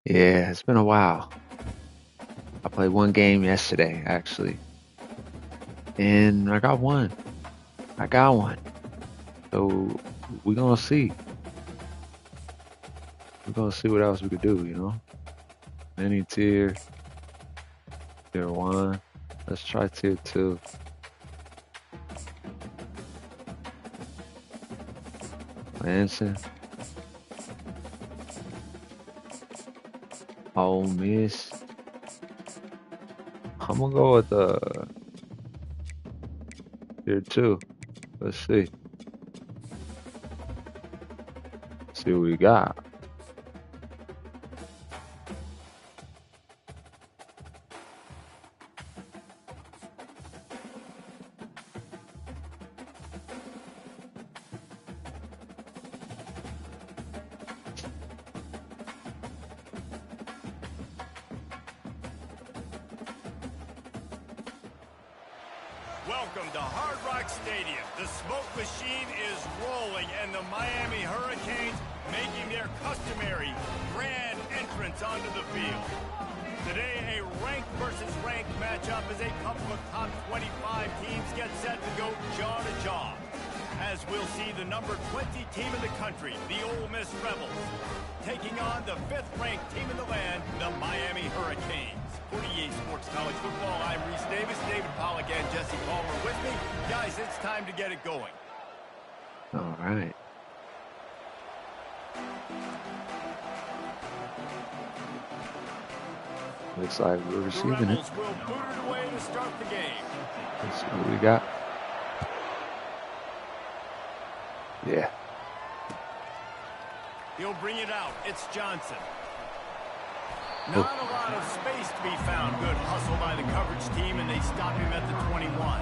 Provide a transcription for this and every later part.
Yeah, it's been a while. I played one game yesterday, actually, and I got one. I got one. So we're gonna see. We're gonna see what else we could do, you know? Mini tier 1. Let's try tier 2. Lansing. Ole Miss. I'm gonna go with tier 2. Let's see. See what we got. Welcome to Hard Rock Stadium. The smoke machine is rolling, and the Miami Hurricanes making their customary grand entrance onto the field. Today, a ranked versus ranked matchup as a couple of top 25 teams get set to go jaw to jaw. As we'll see the number 20 team in the country, the Ole Miss Rebels, taking on the 5th-ranked team in the land, the Miami Hurricanes. For EA Sports College Football, I'm Reese Davis, David Pollack, and Jesse Palmer with me. Guys, it's time to get it going. All right. Looks like we're receiving it. Will boot it away to start the game. Let's see what we got. Yeah. He'll bring it out. It's Johnson. Not a lot of space to be found. Good hustle by the coverage team, and they stop him at the 21.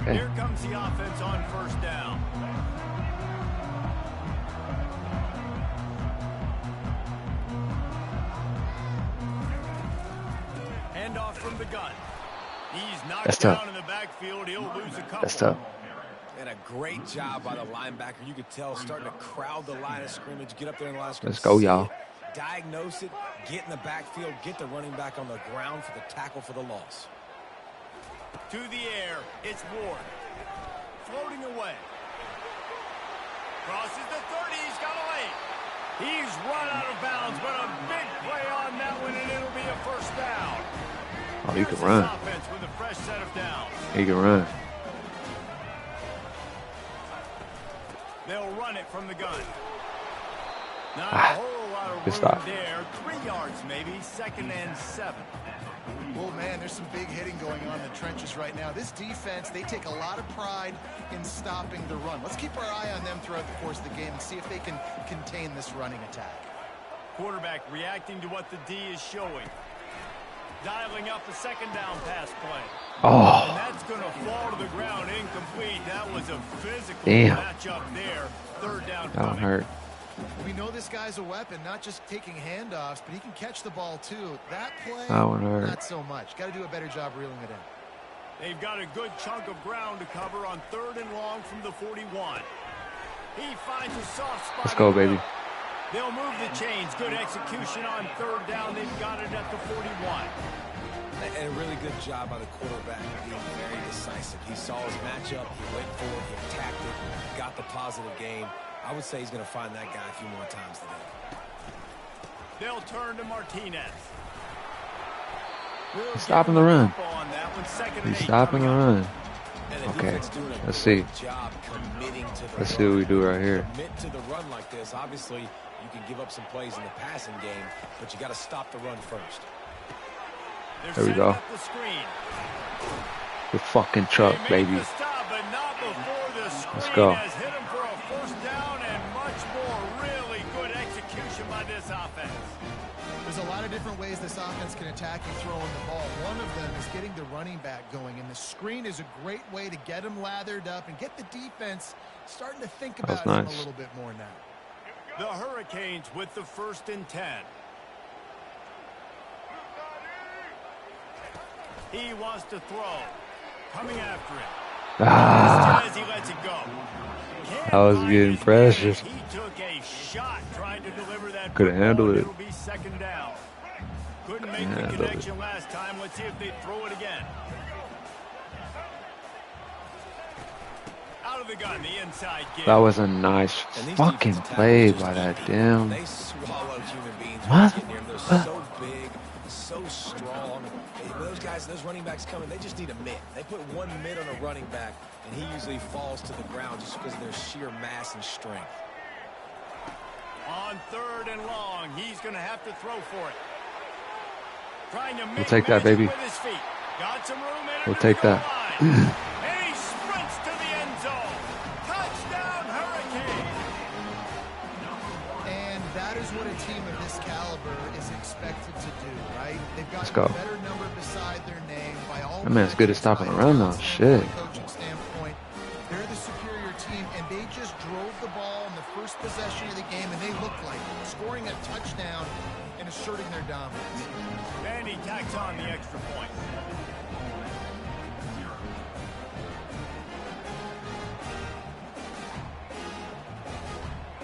Okay. Here comes the offense on first down. Handoff from the gun. He's knocked down in the backfield. He'll lose a couple. That's tough. And a great job by the linebacker. You could tell starting to crowd the line of scrimmage, get up there in the line of scrimmage. Let's go, y'all. Diagnose it, get in the backfield, get the running back on the ground for the tackle for the loss. To the air, it's Ward. Floating away. Crosses the 30, he's got a lane. He's run out of bounds, but a big play on that one, and it'll be a first down. Oh, he can run. With a fresh set of downs. He can run. They'll run it from the gun. Not a whole lot of room there. 3 yards maybe, 2nd and 7. Oh, man, there's some big hitting going on in the trenches right now. This defense, they take a lot of pride in stopping the run. Let's keep our eye on them throughout the course of the game and see if they can contain this running attack. Quarterback reacting to what the D is showing. Dialing up a 2nd down pass play. Oh. And that's going to fall to the ground incomplete. That was a physical matchup there. 3rd down coming. That hurt. We know this guy's a weapon, not just taking handoffs, but he can catch the ball too. That play, not so much. Got to do a better job reeling it in. They've got a good chunk of ground to cover on 3rd and long from the 41. He finds a soft spot. Let's go, baby. They'll move the chains. Good execution on 3rd down. They've got it at the 41. And a really good job by the quarterback being very decisive. He saw his matchup. He went for it. He attacked it. Got the positive gain. I would say he's going to find that guy a few more times today. They'll turn to Martinez. He's stopping the run. He's stopping the run. Okay, let's see. Let's see what we do right here. Commit to the run like this. Obviously, you can give up some plays in the passing game, but you got to stop the run first. There we go. The fucking truck, baby. Let's go. There's a lot of different ways this offense can attack you throwing the ball. One of them is getting the running back going, and the screen is a great way to get him lathered up and get the defense starting to think about him a little bit more now. The Hurricanes with the 1st and 10. He wants to throw. Coming after it. Ah, As he lets it go. I was getting pressured. He took a shot trying to deliver that. Couldn't handle it. It'll be second down. Couldn't make the connection last time. Let's see if they throw it again. Out of the gun, the inside give. That was a nice fucking play by that damn. They swallow human beings. What? They're so big, so strong. Those guys, those running backs coming, they just need a mitt. They put one mitt on a running back, and he usually falls to the ground just because of their sheer mass and strength. On 3rd and long, he's going to have to throw for it. Trying to We'll take that, baby. with his feet. Got some room in it. We'll take that. And he sprints to the end zone. Touchdown, Hurricane. And that is what a team of this caliber is expected to do, right? They've got go. a better number beside their name by all. That man's good at stopping around though. Shit. Coaching standpoint, they're the superior team, and they just drove the ball in the first possession of the game, and they looked like scoring a touchdown and asserting their dominance. And he tacks on the extra point.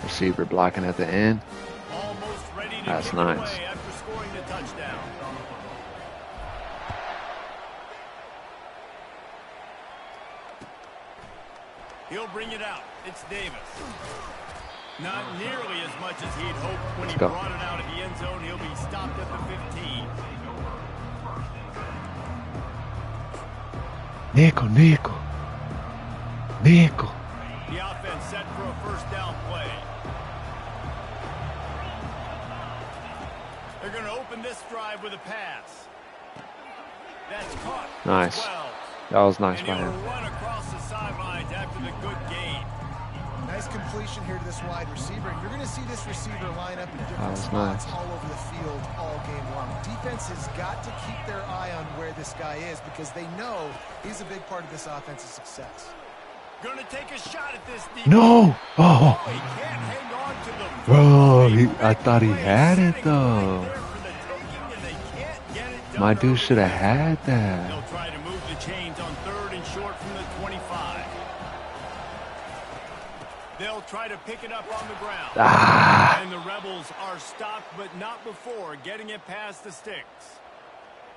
Receiver blocking at the end. Almost ready to That's kick nice. away after scoring the touchdown. He'll bring it out. It's Davis. Not nearly as much as he'd hoped when he brought it out of the end zone. He'll be stopped at the 15. Nico. The offense set for a first down play. They're going to open this drive with a pass. That's caught. Nice. Well. That was nice by And him. he'll run across the sidelines after the good gain. Nice completion here to this wide receiver. And you're going to see this receiver line up in different spots all over the field all game long. Defense has got to keep their eye on where this guy is because they know he's a big part of this offense's success. Going to take a shot at this defense. No! Oh! He can't hang on to the Bro, I thought he had it though. My dude should have had that. They'll try to move the chains on 3rd and short from the 25. They'll try to pick it up on the ground. And the Rebels are stopped, but not before getting it past the sticks.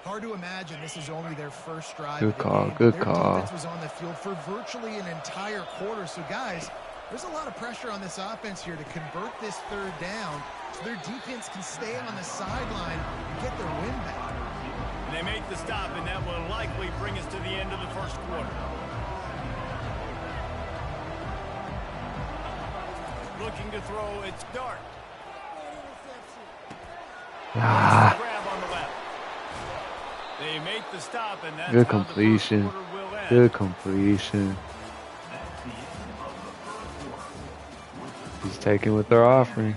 Hard to imagine this is only their first drive. Good call, good call. Their defense was on the field for virtually an entire quarter. So, guys, there's a lot of pressure on this offense here to convert this 3rd down so their defense can stay on the sideline and get their win back. And they make the stop, and that will likely bring us to the end of the first quarter. Looking to throw, it's Dart. Grab on the left. They make the stop, and that's Good how the first completion. quarter will end. Good completion. He's taking what they're offering.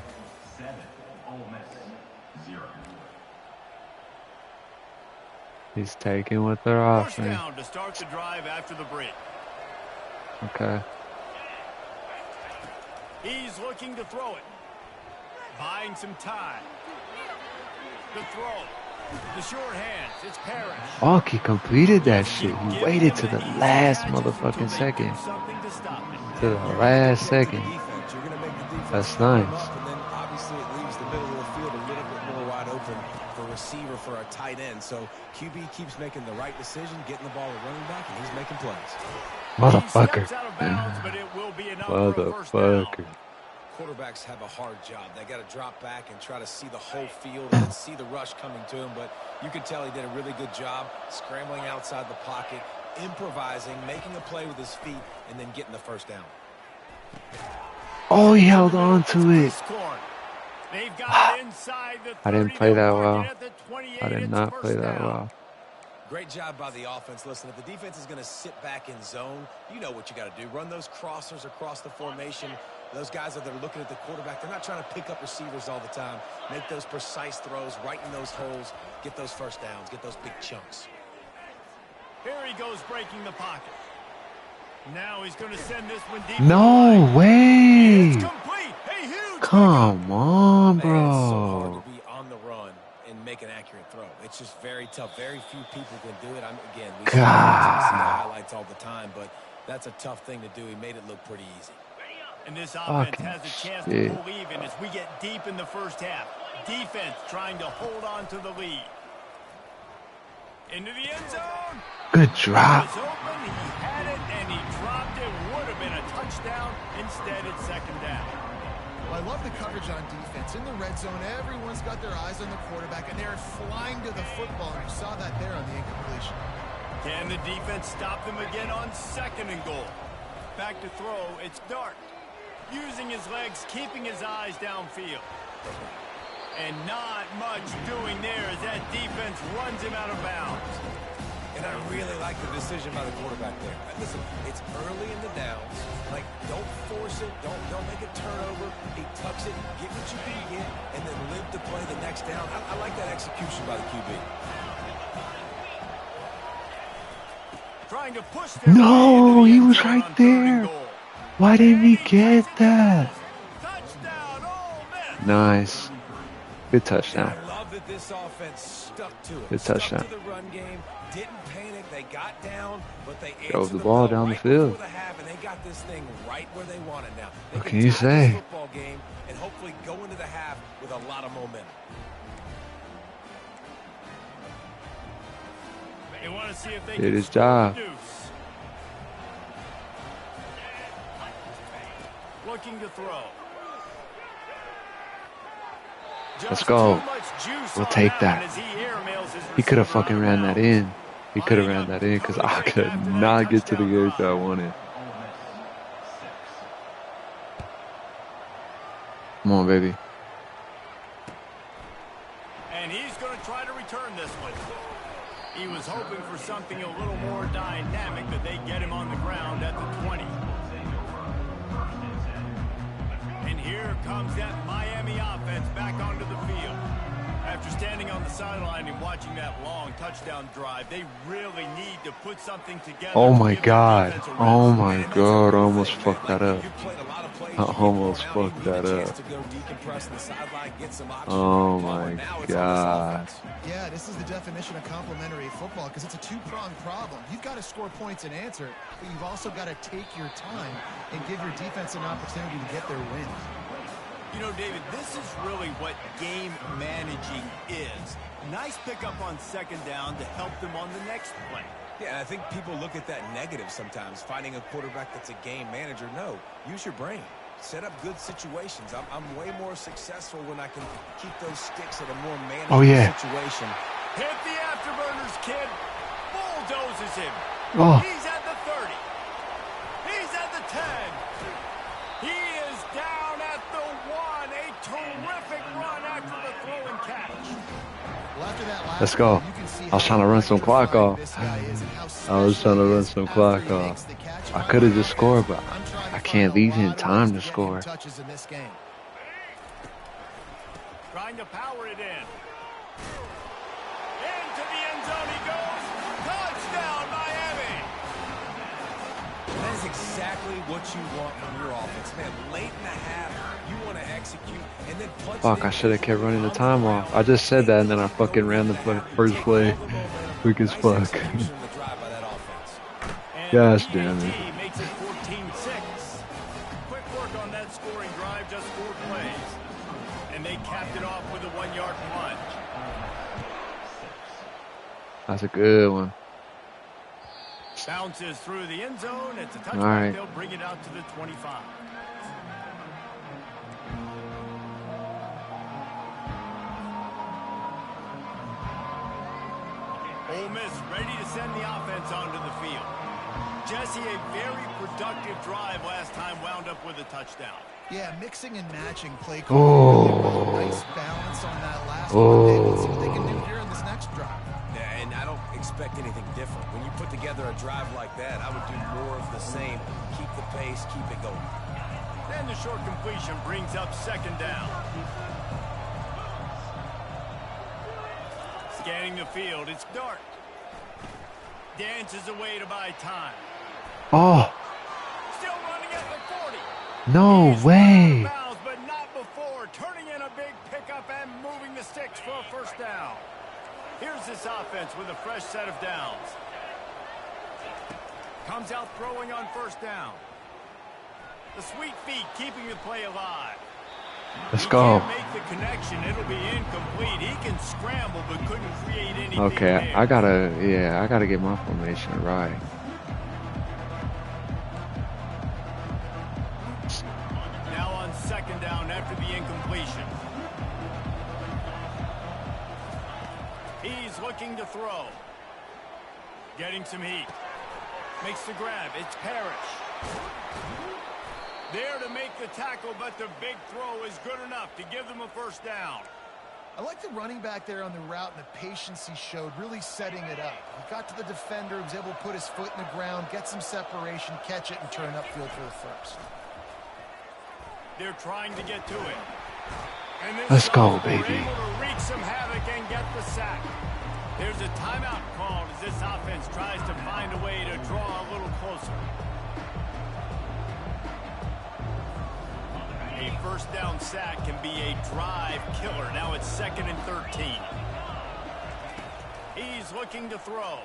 He's taking what they're First offering. down to start the drive after the break. Okay. He's looking to throw it. Buying some time. The throw. The short hands. It's Parrish. Oh, he completed that shit. He waited to the last motherfucking second. To the last second. That's nice. And then obviously it leaves the middle of the field a little bit more wide open for receiver for a tight end. So QB keeps making the right decision, getting the ball to running back, and he's making plays. Motherfucker. Motherfucker. Quarterbacks have a hard job. They got to drop back and try to see the whole field and see the rush coming to him. But you can tell he did a really good job scrambling outside the pocket, improvising, making a play with his feet, and then getting the first down. Oh, he held on to it. They've got it inside the 30. I didn't play that well. At the 28, I did not play that well. Great job by the offense. Listen, if the defense is going to sit back in zone, you know what you got to do. Run those crossers across the formation. Those guys that are looking at the quarterback, they're not trying to pick up receivers all the time. Make those precise throws right in those holes. Get those first downs. Get those big chunks. Here he goes breaking the pocket. Now he's going to send this one deep. No way. It's complete. A huge Come on, Man, it's so hard bro. to be on the run and make an accurate throw. It's just very tough. Very few people can do it. Again, we see the highlights all the time, but that's a tough thing to do. He made it look pretty easy. And this offense has a chance to pull even as we get deep in the first half. Defense trying to hold on to the lead. Into the end zone. Good drop. He was open, he had it, and he dropped it. Would have been a touchdown. Instead, it's second down. Well, I love the coverage on defense. In the red zone, everyone's got their eyes on the quarterback, and they're flying to the football. And you saw that there on the incompletion. Can the defense stop them again on second and goal? Back to throw, it's Dart. Using his legs, keeping his eyes downfield. And not much doing there as that defense runs him out of bounds. And I really like the decision by the quarterback there. Listen, it's early in the downs. Like, don't force it. Don't make a turnover. He tucks it, get what you can get, and then live to play the next down. I like that execution by the QB. Trying to push no, he was right there. Why didn't he get that? Nice. Good touchdown. I love that this offense stuck to it. Good touchdown. Stuck to the run game. Didn't panic. They got down, but they drove the ball down the field. And they got this thing right where they want it now. What can you say? Football game and hopefully go into the half with a lot of momentum. They want to see if they did his job. Looking to throw. Let's go. We'll take that. He could have fucking ran that in. He could have ran that in because I could not get to the gauge that I wanted. Come on, baby. And he's going to try to return this one. He was hoping for something a little more dynamic, but they get him on the ground at the 20. And here comes that Miami offense back onto the field. After standing on the sideline and watching that long touchdown drive, they really need to put something together. Oh my God. Oh my God. I almost fucked that up. I almost fucked that up. Oh my God. Yeah, this is the definition of complementary football because it's a two-pronged problem. You've got to score points and answer, but you've also got to take your time and give your defense an opportunity to get their win. You know, David, this is really what game managing is. Nice pickup on second down to help them on the next play. Yeah, I think people look at that negative sometimes, finding a quarterback that's a game manager. No, use your brain. Set up good situations. I'm way more successful when I can keep those sticks at a more manageable situation. Hit the afterburners, kid. Bulldozes him. Oh. He's at the 30. He's at the 10. He is down at the 1. A terrific run after the throw and catch. Well, after that last let's go. I was trying to run some clock off. I could have just scored, but I can't leave him time to score. Trying to power it in. Into the end zone he goes. Touchdown, Miami. That is exactly what you want from your offense, man. Late in the half, you want to execute and then punch. Fuck, I should have kept running the time off. I just said that and then I fucking ran the first play. Weak as fuck. Gosh damn it. Makes it 14-6. Quick work on that scoring drive, just 4 plays. And they capped it off with a 1-yard plunge. That's a good one. Bounces through the end zone. It's a touchback. All right. They'll bring it out to the 25. Ole Miss ready to send the offense onto the field. Jesse, a very productive drive last time wound up with a touchdown. Yeah, mixing and matching play call. Nice balance on that last one. Let's see what they can do here in this next drive. Yeah, and I don't expect anything different. When you put together a drive like that, I would do more of the same. Keep the pace, keep it going. And the short completion brings up second down. Scanning the field, it's Dart. Dances away to buy time. Oh. Still running at the 40. No way. Bounds, but not before. Turning in a big pickup and moving the sticks for a first down. Here's this offense with a fresh set of downs. Comes out throwing on first down. The sweet feet keeping the play alive. Let's go. He can't make the connection. It'll be incomplete. He can scramble but couldn't create anything. Okay, I gotta get my formation right. Now on second down after the incompletion. He's looking to throw. Getting some heat. Makes the grab. It's Parrish. There to make the tackle, but the big throw is good enough to give them a first down. I like the running back there on the route and the patience he showed, really setting it up. He got to the defender, was able to put his foot in the ground, get some separation, catch it, and turn upfield for the first. They're trying to get to it. And Let's go, baby. Able to wreak some havoc and get the sack. There's a timeout called as this offense tries to find a way to draw a little closer. A first down sack can be a drive killer. Now it's 2nd and 13. He's looking to throw.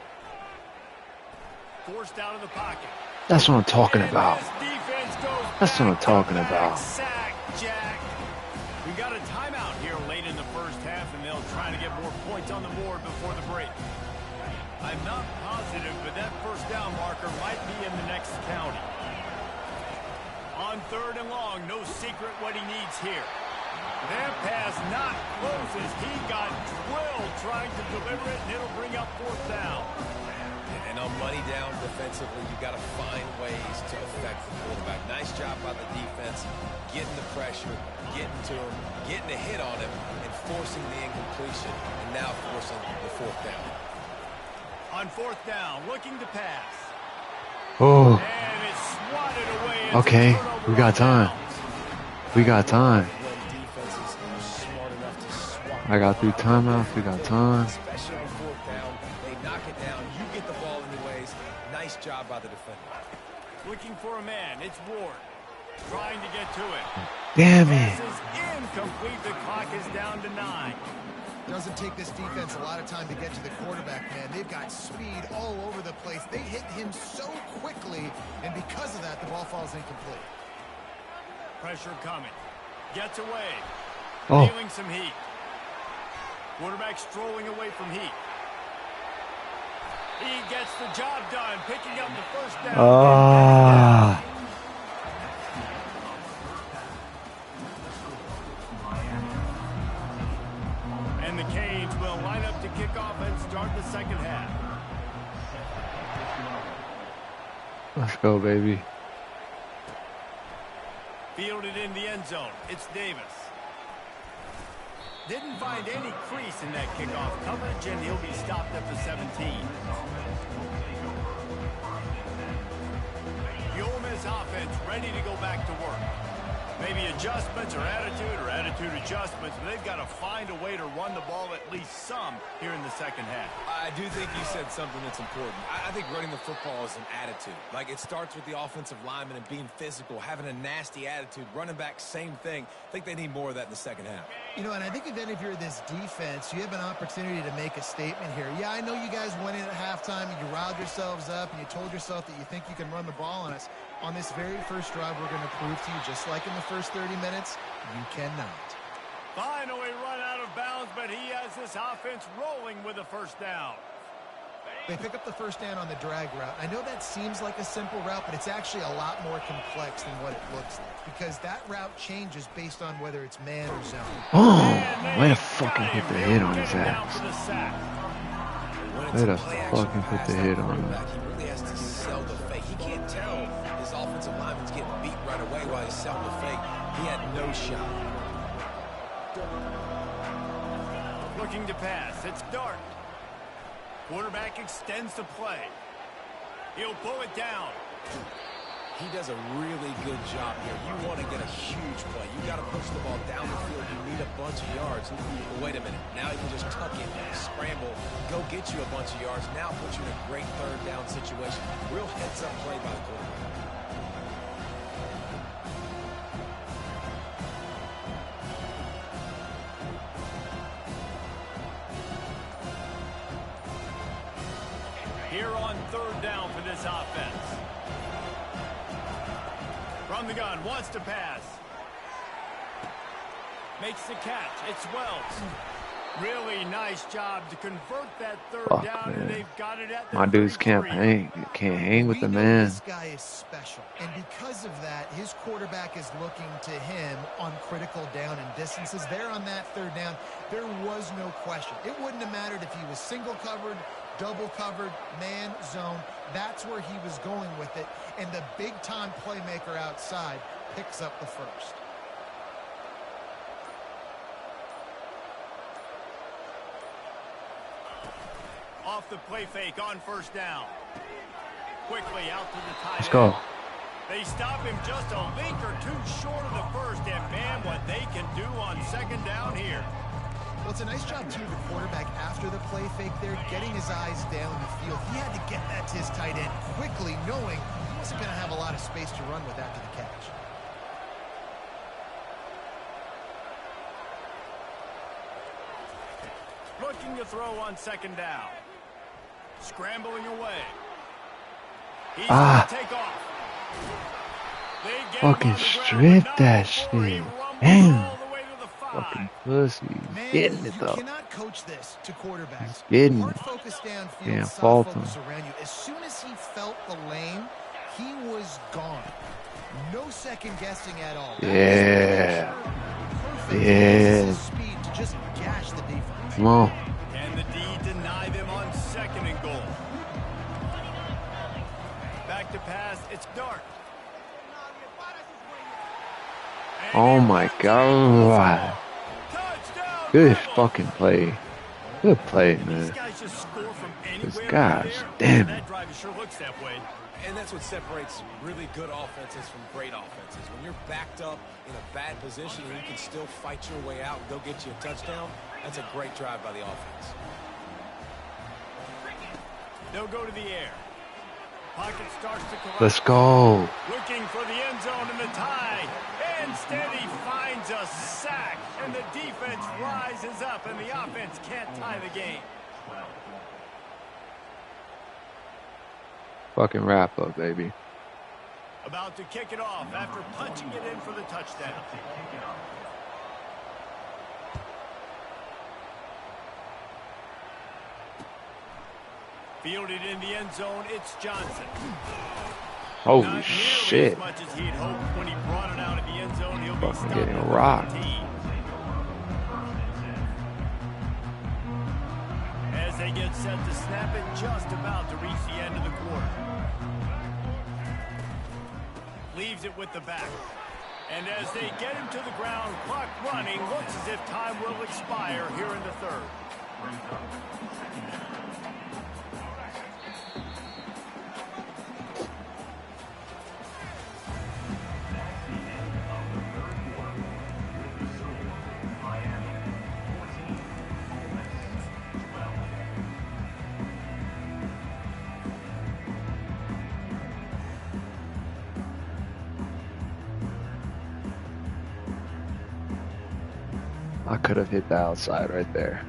Forced out of the pocket. That's what I'm talking about. That's what I'm talking about. Sack, Jack. We got a timeout here late in the first half, and they'll try to get more points on the board before the break. I'm not positive, but that first down marker might be in the next county. On 3rd and long, no secret what he needs here. That pass not close as he got drilled trying to deliver it, and it'll bring up 4th down. And on money down defensively, you got to find ways to affect the quarterback. Nice job by the defense, getting the pressure, getting to him, getting a hit on him, and forcing the incompletion, and now forcing the 4th down. On 4th down, looking to pass. Oh. And it's swatted away. Okay, we got time. We got time. I got 3 timeouts. We got time. Especially on 4th down, they knock it down. You get the ball anyways. Nice job by the defender. Looking for a man. It's Ward. Trying to get to it. Damn it. This is incomplete. The clock is down to 9. Doesn't take this defense a lot of time to get to the quarterback, man. They've got speed all over the place. They hit him so quickly, and because of that, the ball falls incomplete. Pressure coming. Gets away. Oh. Feeling some heat. Quarterback strolling away from heat. He gets the job done, picking up the first down. Ah. And the Canes will line up to kick off and start the second half. Let's go, baby. Fielded in the end zone. It's Davis. Didn't find any crease in that kickoff coverage, and he'll be stopped at the 17. The Ole Miss offense ready to go back to work. Maybe adjustments or attitude adjustments, but they've got to find a way to run the ball at least some here in the second half. I do think you said something that's important. I think running the football is an attitude. Like, it starts with the offensive lineman and being physical, having a nasty attitude. Running back, same thing. I think they need more of that in the second half. You know, and I think then if you're this defense, you have an opportunity to make a statement here. Yeah, I know you guys went in at halftime and you riled yourselves up and you told yourself that you think you can run the ball on us. On this very first drive, we're going to prove to you, just like in the first 30 minutes, you cannot. Finally run out of bounds, but he has this offense rolling with a first down. They pick up the first down on the drag route. I know that seems like a simple route, but it's actually a lot more complex than what it looks like, because that route changes based on whether it's man or zone. Oh, way to fucking put the hit on his ass. Way to fucking put the hit on him. He really has to sell the fake. He can't tell his offensive lineman's getting beat right away while he's selling the fake. He had no shot. Looking to pass. It's Dart. Quarterback extends the play. He'll pull it down. He does a really good job here. You want to get a huge play. You got to push the ball down the field. You need a bunch of yards. But wait a minute. Now you can just tuck it, scramble, go get you a bunch of yards. Now put you in a great third down situation. Real heads-up play by the quarterback. Here on third down for this offense. From the gun, wants to pass. Makes the catch. It's Wells. Really nice job to convert that third down, man. and they've got it at the My dudes can't hang with the man. This guy is special, and because of that, his quarterback is looking to him on critical down and distances. There on that third down, there was no question. It wouldn't have mattered if he was single covered, double covered, man, zone. That's where he was going with it, and the big-time playmaker outside picks up the first. Off the play fake on first down. Quickly out to the tight end. Let's go. They stop him just a link or two short of the first, and man, what they can do on second down here. Well, it's a nice job, too, the quarterback after the play fake there, getting his eyes down the field. He had to get that to his tight end quickly, knowing he wasn't going to have a lot of space to run with after the catch. Looking to throw on second down. Scrambling away. He's going to take off. They get fucking strip that shit. Damn. Fucking pussy. Getting it though. You cannot coach this to quarterbacks. Getting Hard it. focus downfield, Can't soft fault him. focus around you. As soon as he felt the lane, he was gone. No second guessing at all. Yeah. Perfect. Yeah. Speed to just gash the defense. Come on. And the D deny them on second and goal. Back to pass. It's Dart. Oh my god. Good fucking play. Good play, man. These guys just score from This anywhere. gosh damn it. That drive sure looks that way. And that's what separates really good offenses from great offenses. When you're backed up in a bad position and you can still fight your way out and go get you a touchdown, that's a great drive by the offense. They'll go to the air. Pocket starts to collapse. Let's go. Looking for the end zone and the tie. Instead, he finds a sack, and the defense rises up, and the offense can't tie the game. Fucking wrap up, baby. About to kick it off after punching it in for the touchdown. Fielded in the end zone, it's Johnson. Holy Not shit. as much as he'd hoped when he brought it out of the end zone. He'll be Fucking stopped getting at the rocked. 15. As they get set to snap it, just about to reach the end of the quarter. Leaves it with the back. And as they get him to the ground, clock running, looks as if time will expire here in the third. I could have hit the outside right there.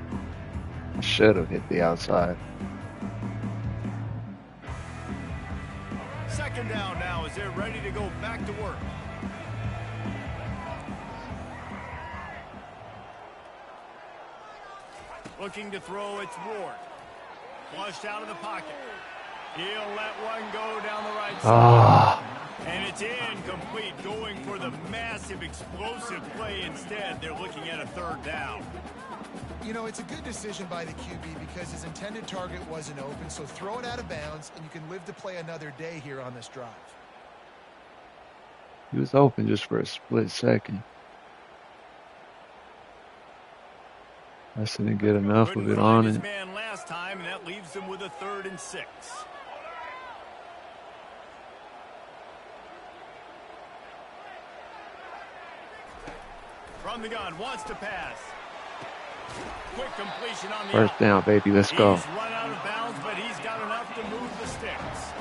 I should have hit the outside. Second down now as they're ready to go back to work. Looking to throw, it's Ward. Flushed out of the pocket. He'll let one go down the right side. And it's incomplete, going for the massive explosive play instead. They're looking at a third down. You know, it's a good decision by the QB because his intended target wasn't open, so throw it out of bounds, and you can live to play another day here on this drive. He was open just for a split second. I didn't get enough of it on his it. man last time, and that leaves them with a 3rd and 6. From the gun, wants to pass. Quick completion on the First down, baby. Let's go. He's run out of bounds, but he's got enough to move the sticks.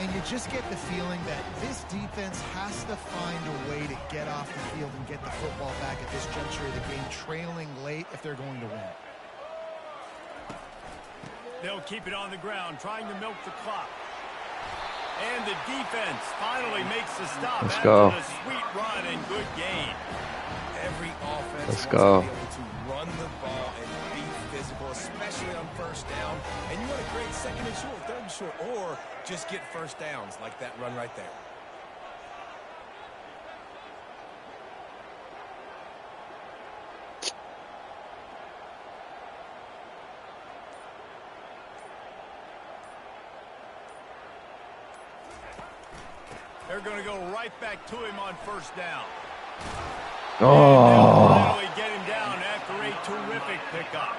And you just get the feeling that this defense has to find a way to get off the field and get the football back at this juncture of the game, trailing late if they're going to win. They'll keep it on the ground, trying to milk the clock. And the defense finally makes the stop after the sweet run and good gain. Every offense Let's wants go. to be able to run the ball and be physical, especially on first down. And you want to create second and short, third and short, or just get first downs like that run right there. They're going to go right back to him on first down. Oh. Finally get him down after a terrific pickup.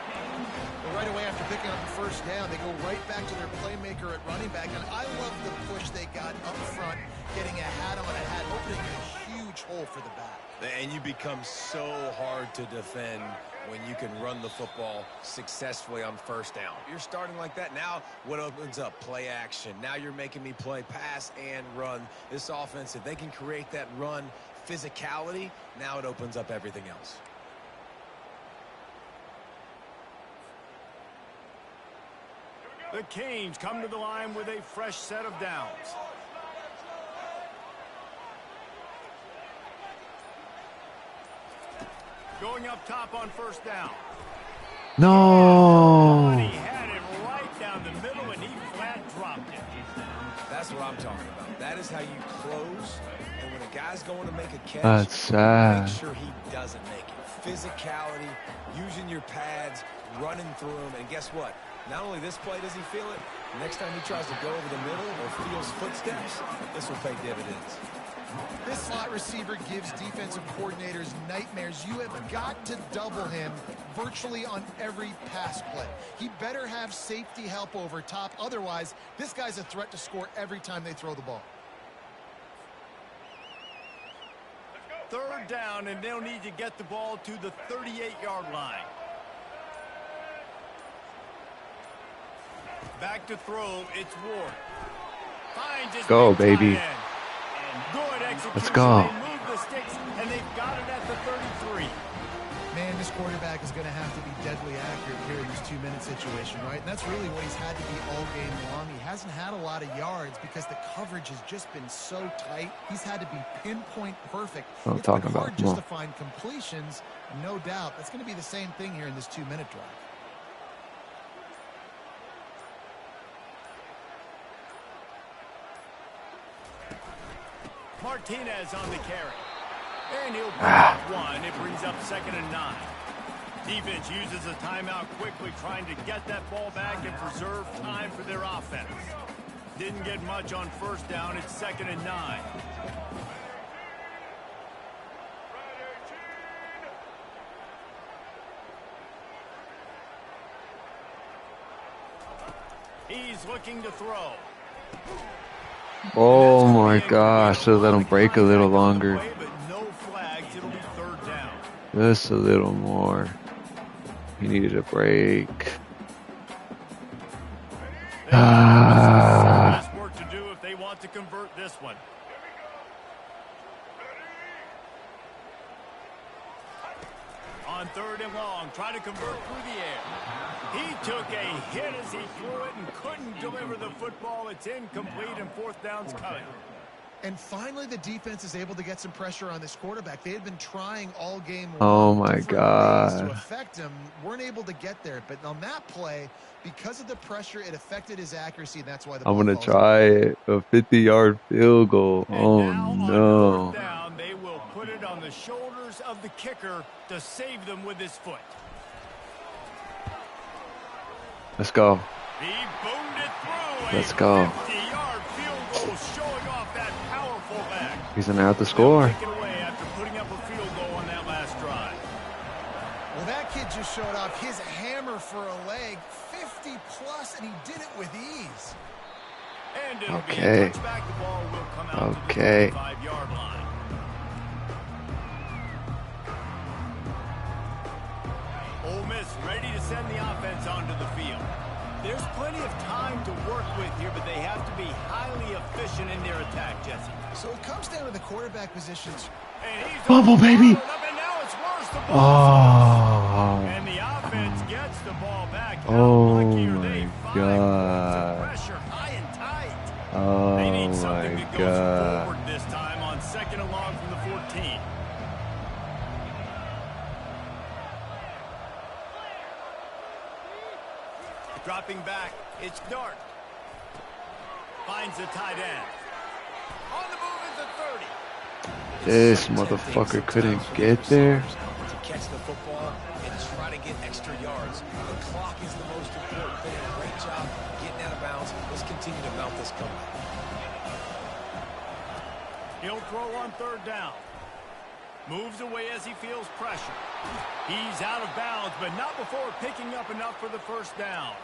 Well, right away after picking up the first down, they go right back to their playmaker at running back. And I love the push they got up front, getting a hat on a hat, opening a huge hole for the back. And you become so hard to defend when you can run the football successfully on first down. You're starting like that. Now what opens up? Play action. Now you're making me play pass and run. This offense, if they can create that run physicality, now it opens up everything else. The Canes come to the line with a fresh set of downs. Going up top on first down. No. He had it right down the middle, and he flat dropped it. That's what I'm talking about. That is how you close. And when a guy's going to make a catch, That's sad. make sure he doesn't make it. Physicality, using your pads, running through them. And guess what? Not only this play does he feel it, next time he tries to go over the middle or feels footsteps, this will pay dividends. This slot receiver gives defensive coordinators nightmares. You have got to double him virtually on every pass play. He better have safety help over top. Otherwise, this guy's a threat to score every time they throw the ball. Third down, and they'll need to get the ball to the 38-yard line. Back to throw, it's Ward. Finds his Go, baby. Good execution. Let's go. They move the sticks, and they've got it at the 33. Man, this quarterback is going to have to be deadly accurate here in this 2-minute situation, right? And that's really what he's had to be all game long. He hasn't had a lot of yards because the coverage has just been so tight. He's had to be pinpoint perfect. I'm it's talking been hard about. just to find completions, no doubt. That's going to be the same thing here in this 2-minute drive. Martinez on the carry. And he'll pick up one. It brings up 2nd and 9. Defense uses a timeout quickly, trying to get that ball back and preserve time for their offense. Didn't get much on first down. It's 2nd and 9. He's looking to throw. Oh my gosh, should let him break a little longer. Just a little more. He needed a break. Work to do if they want to convert this one. On 3rd and long, try to convert through the air. He took a hit as he threw it and couldn't deliver the football. It's incomplete, and 4th down's coming. And finally, the defense is able to get some pressure on this quarterback. They had been trying all game Oh long my to God. affect him. Weren't able to get there. But on that play, because of the pressure, it affected his accuracy, and that's why the I'm ball gonna falls try it. A 50-yard field goal. And Oh now on no. 4th down, they will put it on the shoulders of the kicker to save them with his foot. Let's go. He boomed it through. Let's go. 50-yard field goal, showing off that powerful back. He's gonna have to score. Take it away after putting up a field goal on that last drive. Well, that kid just showed off his hammer for a leg, 50-plus, and he did it with ease. And it'll Okay. be a touchback. The ball will come out Okay. to the 35-yard line. Ole Miss ready to send the offense onto the field. There's plenty of time to work with here, but they have to be highly efficient in their attack, Jesse. So it comes down to the quarterback positions. And he's Bubble, baby. up, and now it's worse. The ball Oh. and the offense gets the ball back. How Oh lucky are they? my 5 Dropping back, it's Dart. Finds the tight end. On the move is the 30. This motherfucker couldn't get there. To catch the football and try to get extra yards. The clock is the most important thing. Great job getting out of bounds. Let's continue to mount this comeback. He'll throw on third down. Moves away as he feels pressure. He's out of bounds, but not before picking up enough for the first down.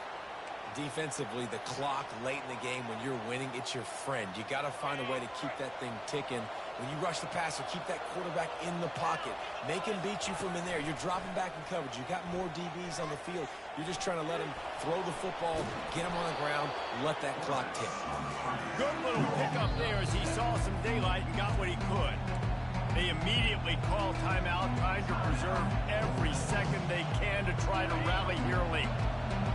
Defensively, the clock late in the game, when you're winning, it's your friend. You got to find a way to keep that thing ticking. When you rush the passer, keep that quarterback in the pocket. Make him beat you from in there. You're dropping back in coverage. You got more DBs on the field. You're just trying to let him throw the football, get him on the ground, let that clock tick. Good little pickup there as he saw some daylight and got what he could. They immediately call timeout, trying to preserve every second they can to try to rally here late.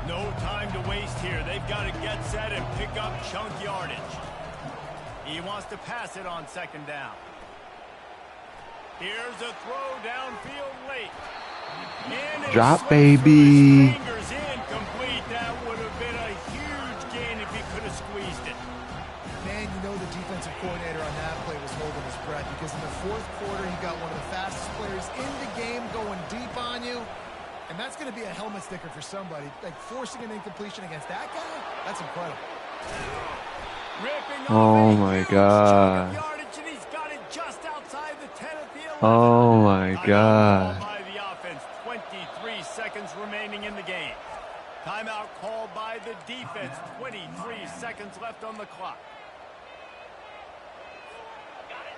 No time to waste here. They've got to get set and pick up chunk yardage. He wants to pass it on second down. Here's a throw downfield late. And drop, baby. Fingers incomplete. That would have been a huge gain if he could have squeezed it. Man, you know the defensive coordinator on that play was holding his breath because in the fourth quarter, he got one of the fastest players in the game going deep on you. And that's going to be a helmet sticker for somebody. Like, forcing an incompletion against that guy, that's incredible. Oh, my God. He's got it just outside the 10 at the 11. Oh, my God. By the offense, 23 seconds remaining in the game. Timeout called by the defense, 23 seconds left on the clock.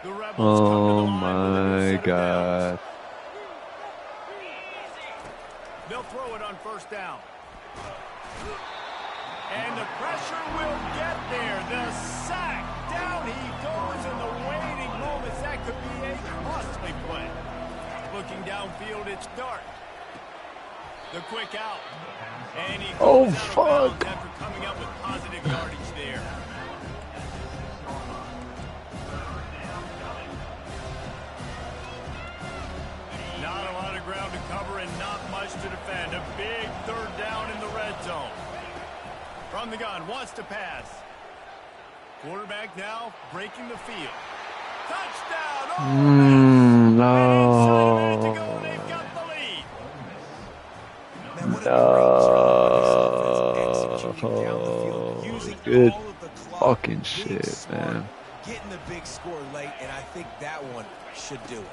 The Rebels oh, my God. They'll throw it on first down. And the pressure will get there. The sack. Down he goes in the waiting moments. That could be a costly play. Looking downfield, it's Dart. The quick out. And he goes out of bounds after coming up with positive yardage there. Not a lot of ground to cover and not much to defend. A big third down in the red zone. From the gun, wants to pass. Quarterback now breaking the field. Touchdown! Oh, no. To go, they've got the lead. Man, what No. Good fucking shit, man. Getting the big score late, and I think that one should do it.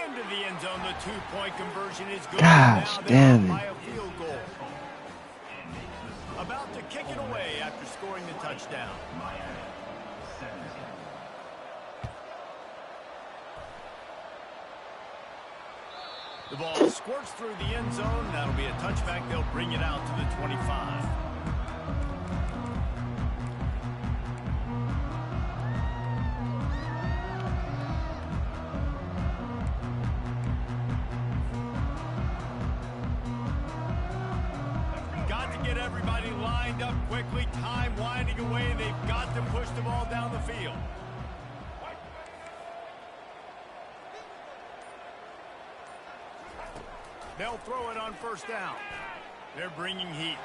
Into the end zone, the two-point conversion is good. Gosh, damn it. By a field goal. About to kick it away after scoring the touchdown. The ball squirts through the end zone. That'll be a touchback. They'll bring it out to the 25. Got to get everybody lined up quickly. Time winding away. They've got to push the ball down the field. They'll throw it on first down. They're bringing heat.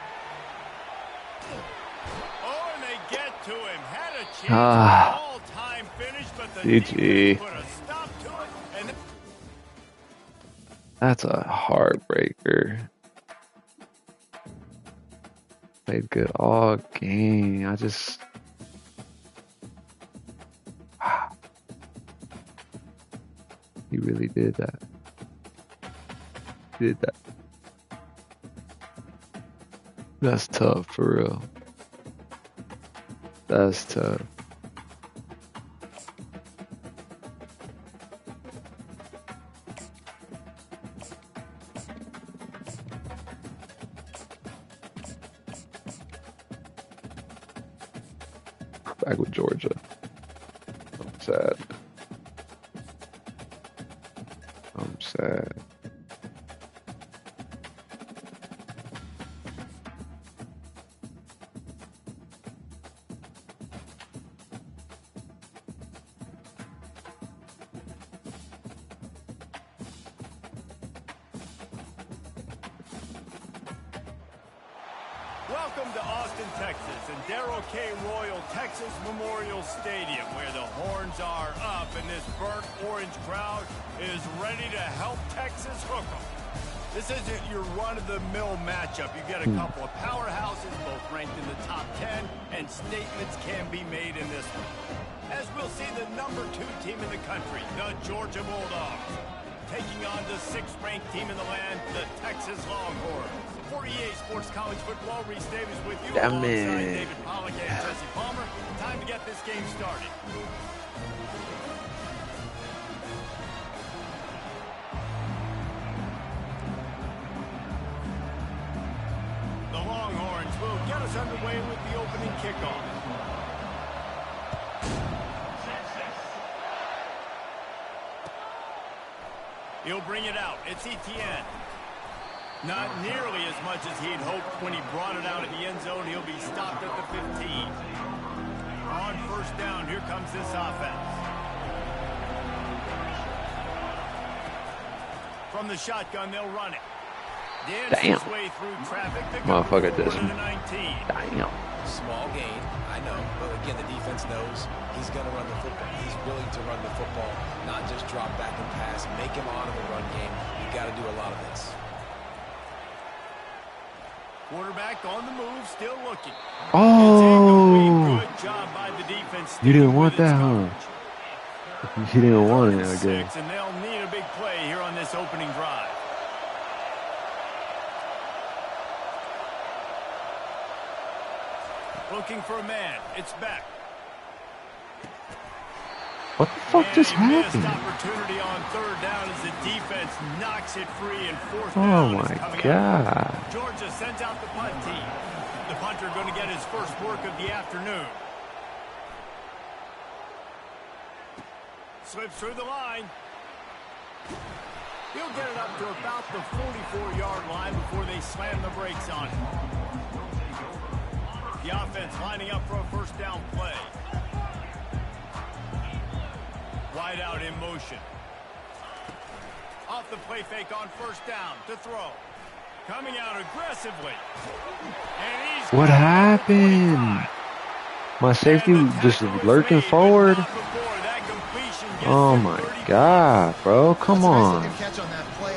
Oh, and they get to him. Had a chance all-time finish, but the defense put a stop to it. And that's a heartbreaker. Played good all game. I just... He really did that. Did that. That's tough, for real. That's tough. Back with Georgia. I'm sad. I'm sad. Welcome to Austin, Texas, and Darrell K. Royal Texas Memorial Stadium, where the horns are up and this burnt orange crowd is ready to help Texas hook 'em. This isn't your run-of-the-mill matchup. You get a couple of powerhouses, both ranked in the top 10, and statements can be made in this one. As we'll see the #2 team in the country, the Georgia Bulldogs, taking on the 6th-ranked team in the land, the Texas Longhorns. For EA Sports College Football, Reese Davis with you alongside David Pollack and Jesse Palmer. Time to get this game started. The Longhorns will get us underway with the opening kickoff. He'll bring it out. It's Etienne. Not nearly as much as he'd hoped when he brought it out in the end zone. He'll be stopped at the 15. On first down, here comes this offense. From the shotgun, they'll run it. Dance his way through traffic. Motherfucker doesn't. Damn. Small gain, I know. But again, the defense knows he's going to run the football. He's willing to run the football, not just drop back and pass, make him honor the run game. You got to do a lot of this. Quarterback on the move, still looking. Oh! Good job by the defense. You didn't want that, huh? You didn't want it, I guess. And they'll need a big play here on this opening drive. Looking for a man. It's back. What the fuck just happened? Opportunity on third down as the defense knocks it free and fourth down. Oh my God. Georgia sends out the punt team. The punter going to get his first work of the afternoon. Slips through the line. He'll get it up to about the 44-yard line before they slam the brakes on it. The offense lining up for a first down play. Wide out in motion. Off the play fake on first down to throw. Coming out aggressively. And he's what happened? My safety just lurking forward. Oh my God, bro. Come on.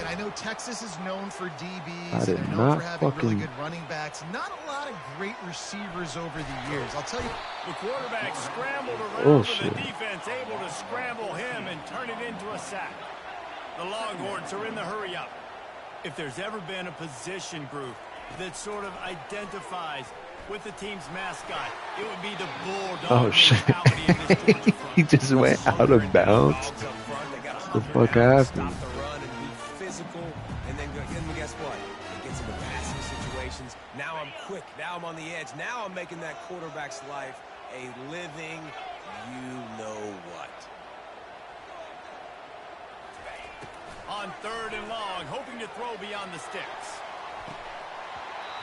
I know Texas is known for DBs. I did They're known not for having fucking really good running backs. Not a lot of great receivers over the years. I'll tell you. The quarterback scrambled around, oh, but shit. the defense able to scramble him and turn it into a sack. The Longhorns are in the hurry up. If there's ever been a position group that sort of identifies with the team's mascot, it would be the Bulldog mentality of this Georgia front. He just went out of bounds. What the fuck happened? Stop the run and be physical, and then guess what? It gets into passing situations. Now I'm quick. Now I'm on the edge. Now I'm making that quarterback's life a living you-know-what. On third and long, hoping to throw beyond the sticks.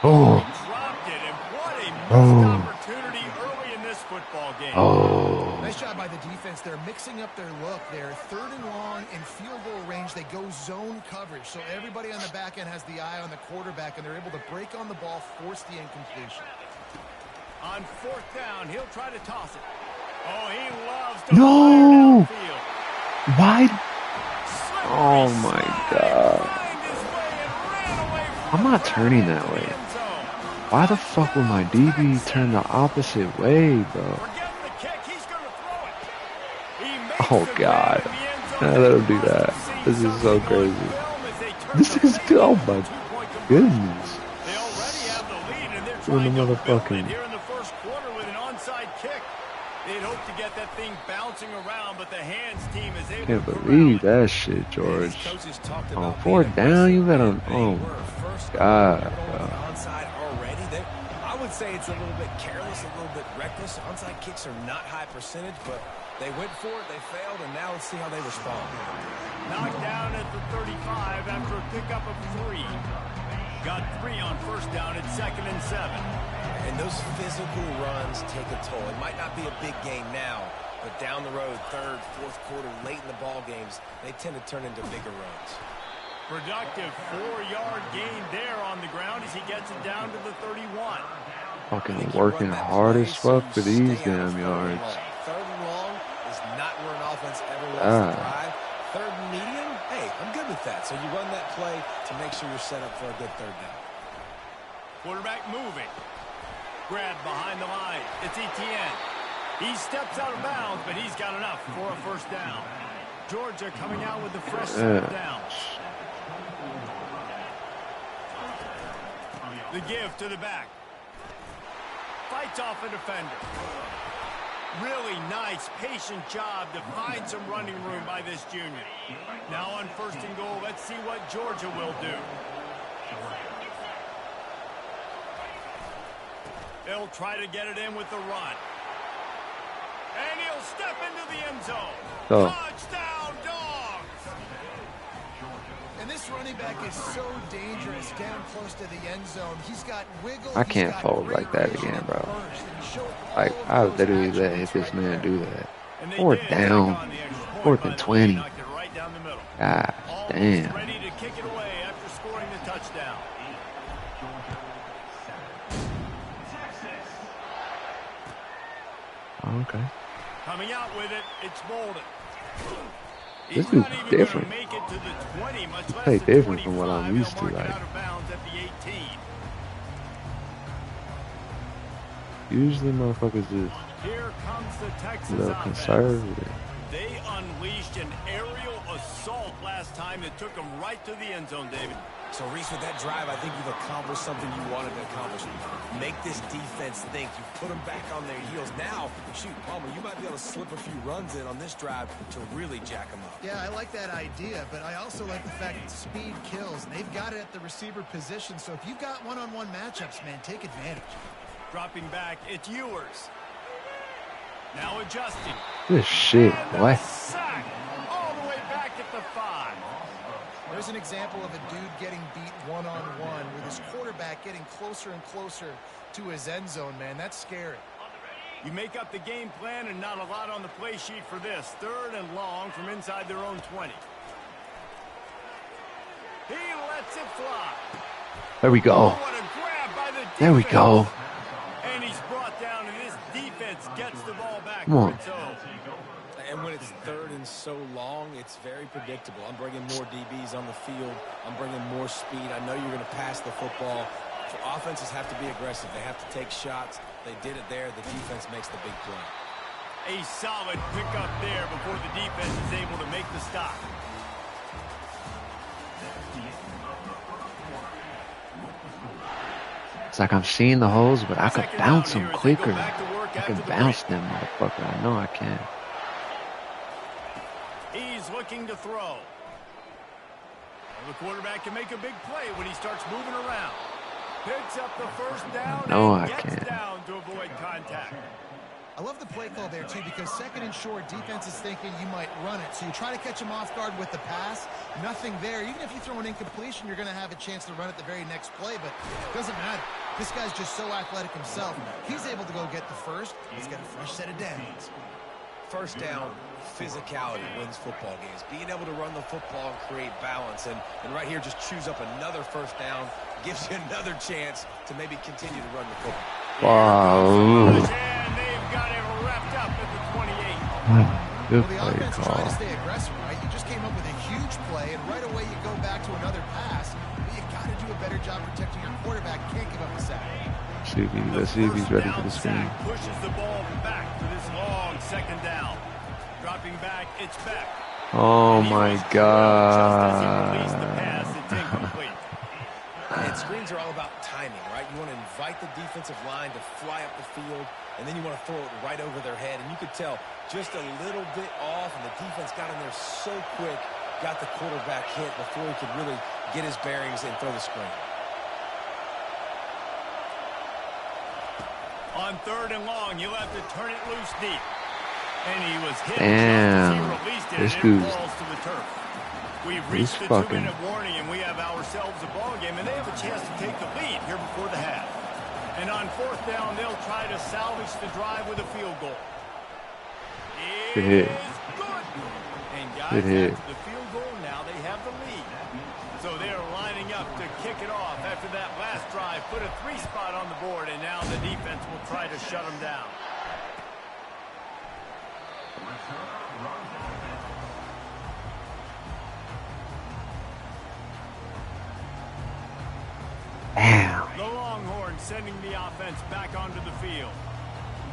Oh. Dropped it, and what a missed opportunity early in this football game. Oh. Nice job by the defense. They're mixing up their look. They're third and long in field goal range. They go zone coverage, so everybody on the back end has the eye on the quarterback, and they're able to break on the ball, force the incompletion. On fourth down, he'll try to toss it. Oh, he loves to No. fire downfield. Why? Oh my God. I'm not turning that way. Why the fuck would my DB turn the opposite way, bro? Oh God. Let him do that. This is so crazy. This is good. Oh my goodness. Doing the motherfucking. They'd hope to get that thing bouncing around, but the hands team is able Can't to believe that shit, George. On fourth down, you got on. Oh my God, bro. Onside already. I would say it's a little bit careless, a little bit reckless. Onside kicks are not high percentage, but they went for it, they failed, and now let's see how they respond. Knocked down at the 35 after a pickup of 3. Got 3 on first down at 2nd and 7. And those physical runs take a toll. It might not be a big game now, but down the road, third, fourth quarter, late in the ball games, they tend to turn into bigger runs. Productive 4-yard gain there on the ground as he gets it down to the 31. Fucking working hard as fuck for these damn yards. Third and long is not where an offense ever wants to drive. Third and medium, hey, I'm good with that. So you run that play to make sure you're set up for a good third down. Quarterback moving. Grab behind the line. It's Etienne. He steps out of bounds, but he's got enough for a first down. Georgia coming out with the fresh set down. The give to the back. Fights off a defender. Really nice, patient job to find some running room by this junior. Now on first and goal, let's see what Georgia will do. They'll try to get it in with the run. And he'll step into the end zone. Touchdown, Dogs! And this running back is so dangerous down close to the end zone. He's got wiggle. I can't fold like that again, bro. Like, I literally let this man do that. Fourth down. 4th and 20. God damn. Ready to kick it away after scoring the touchdown. Okay. Coming out with it, it's Bolden. This is different. Play different from what I'm used to. Like, usually motherfuckers just a little conservative. They unleashed an aerial assault last time that took them right to the end zone, David. So, Reese, with that drive, I think you've accomplished something you wanted to accomplish. Make this defense think. You put them back on their heels. Now, shoot, Palmer, you might be able to slip a few runs in on this drive to really jack them up. Yeah, I like that idea, but I also like the fact that speed kills. And they've got it at the receiver position, so if you've got one-on-one matchups, man, take advantage. Dropping back, it's Ewers. Now adjusting. Good shit, boy. Sack all the way back at the 5. There's an example of a dude getting beat one-on-one with his quarterback getting closer and closer to his end zone, man. That's scary. You make up the game plan and not a lot on the play sheet for this. 3rd and long from inside their own 20. He lets it fly. There we go. Oh, what a grab by the defense. There we go. And he's brought down, and this defense gets the ball back. Come on. And when it's 3rd and so long, it's very predictable. I'm bringing more DBs on the field. I'm bringing more speed. I know you're going to pass the football. So offenses have to be aggressive. They have to take shots. They did it there. The defense makes the big play. A solid pickup there before the defense is able to make the stop. It's like I'm seeing the holes, but I could bounce them quicker. I can bounce them, motherfucker. I know I can. He's looking to throw. Well, the quarterback can make a big play when he starts moving around. Picks up the first down and gets down to avoid contact. I love the play call there, too, because 2nd and short, defense is thinking you might run it. So you try to catch him off guard with the pass. Nothing there. Even if you throw an incompletion, you're going to have a chance to run it the very next play, but it doesn't matter. This guy's just so athletic himself. He's able to go get the first. He's got a fresh set of downs. First down, physicality wins football games. Being able to run the football and create balance. And right here, just choose up another first down. Gives you another chance to maybe continue to run the football. Wow. And they've got it wrapped up at the 28. Good well, the play offense is call. trying to stay aggressive, right? You just came up with a huge play, and right away you go back to another pass. But you got to do a better job protecting your quarterback. Can't give up a sack. Let's see if he's ready for the screen. Pushes the ball back for this long 2nd down. Dropping back, it's Beck. Oh my God. And screens are all about timing, right? You want to invite the defensive line to fly up the field, and then you want to throw it right over their head. And you could tell just a little bit off, and the defense got in there so quick, got the quarterback hit before he could really get his bearings and throw the screen. On 3rd and long, you'll have to turn it loose deep. And he was hit Damn. just as he released it, This and it dude's- falls to the turf. We've reached the 2-minute warning, and we have ourselves a ball game, and they have a chance to take the lead here before the half. And on 4th down, they'll try to salvage the drive with a field goal. Good hit. Good. And guys, Good hit. after the field goal, now they have the lead. So they're lining up to kick it off after that last drive. Put a 3-spot on the board, and now the defense will try to shut them down. Damn. The Longhorns sending the offense back onto the field.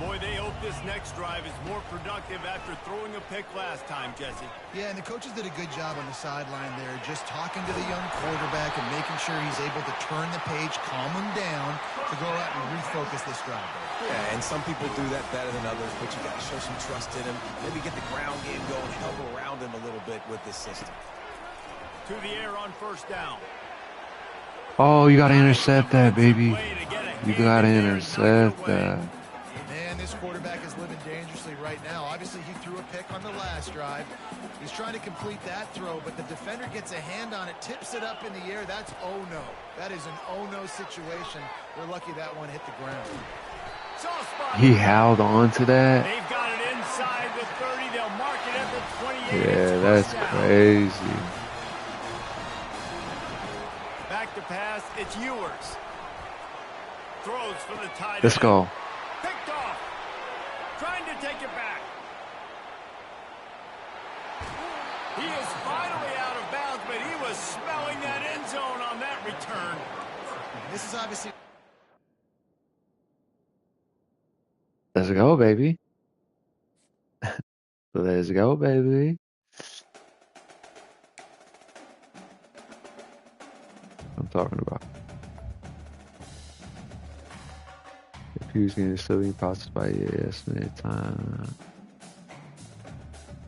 Boy, they hope this next drive is more productive after throwing a pick last time, Jesse. Yeah, and the coaches did a good job on the sideline there, just talking to the young quarterback and making sure he's able to turn the page, calm him down to go out and refocus this drive. Yeah, and some people do that better than others, but you got to show some trust in him. Maybe get the ground game going, help around him a little bit with this system. To the air on first down. Oh, you got to intercept that, baby. You got to intercept that. Man, this quarterback is living dangerously right now. Obviously, he threw a pick on the last drive. He's trying to complete that throw, but the defender gets a hand on it, tips it up in the air. That's oh-no. That is an oh-no situation. We're lucky that one hit the ground. He held on to that. They've got it inside the 30. They'll mark it at the 28. Yeah, that's crazy. Back to pass. It's Ewers. Throws for the tight end. Let's go. Picked off. Trying to take it back. He is finally out of bounds, but he was smelling that end zone on that return. This is obviously... Let's go, baby. Let's go, baby. I'm talking about. If he was getting still being processed by estimate time.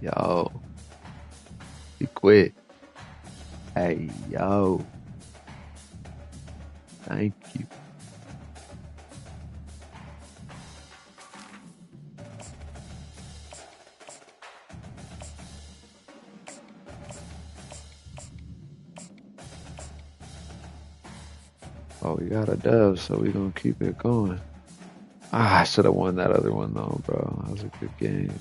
Yo. He quit. Hey, yo. Thank you. Oh, we got a dub, so we're going to keep it going. Ah, I should have won that other one, though, bro. That was a good game.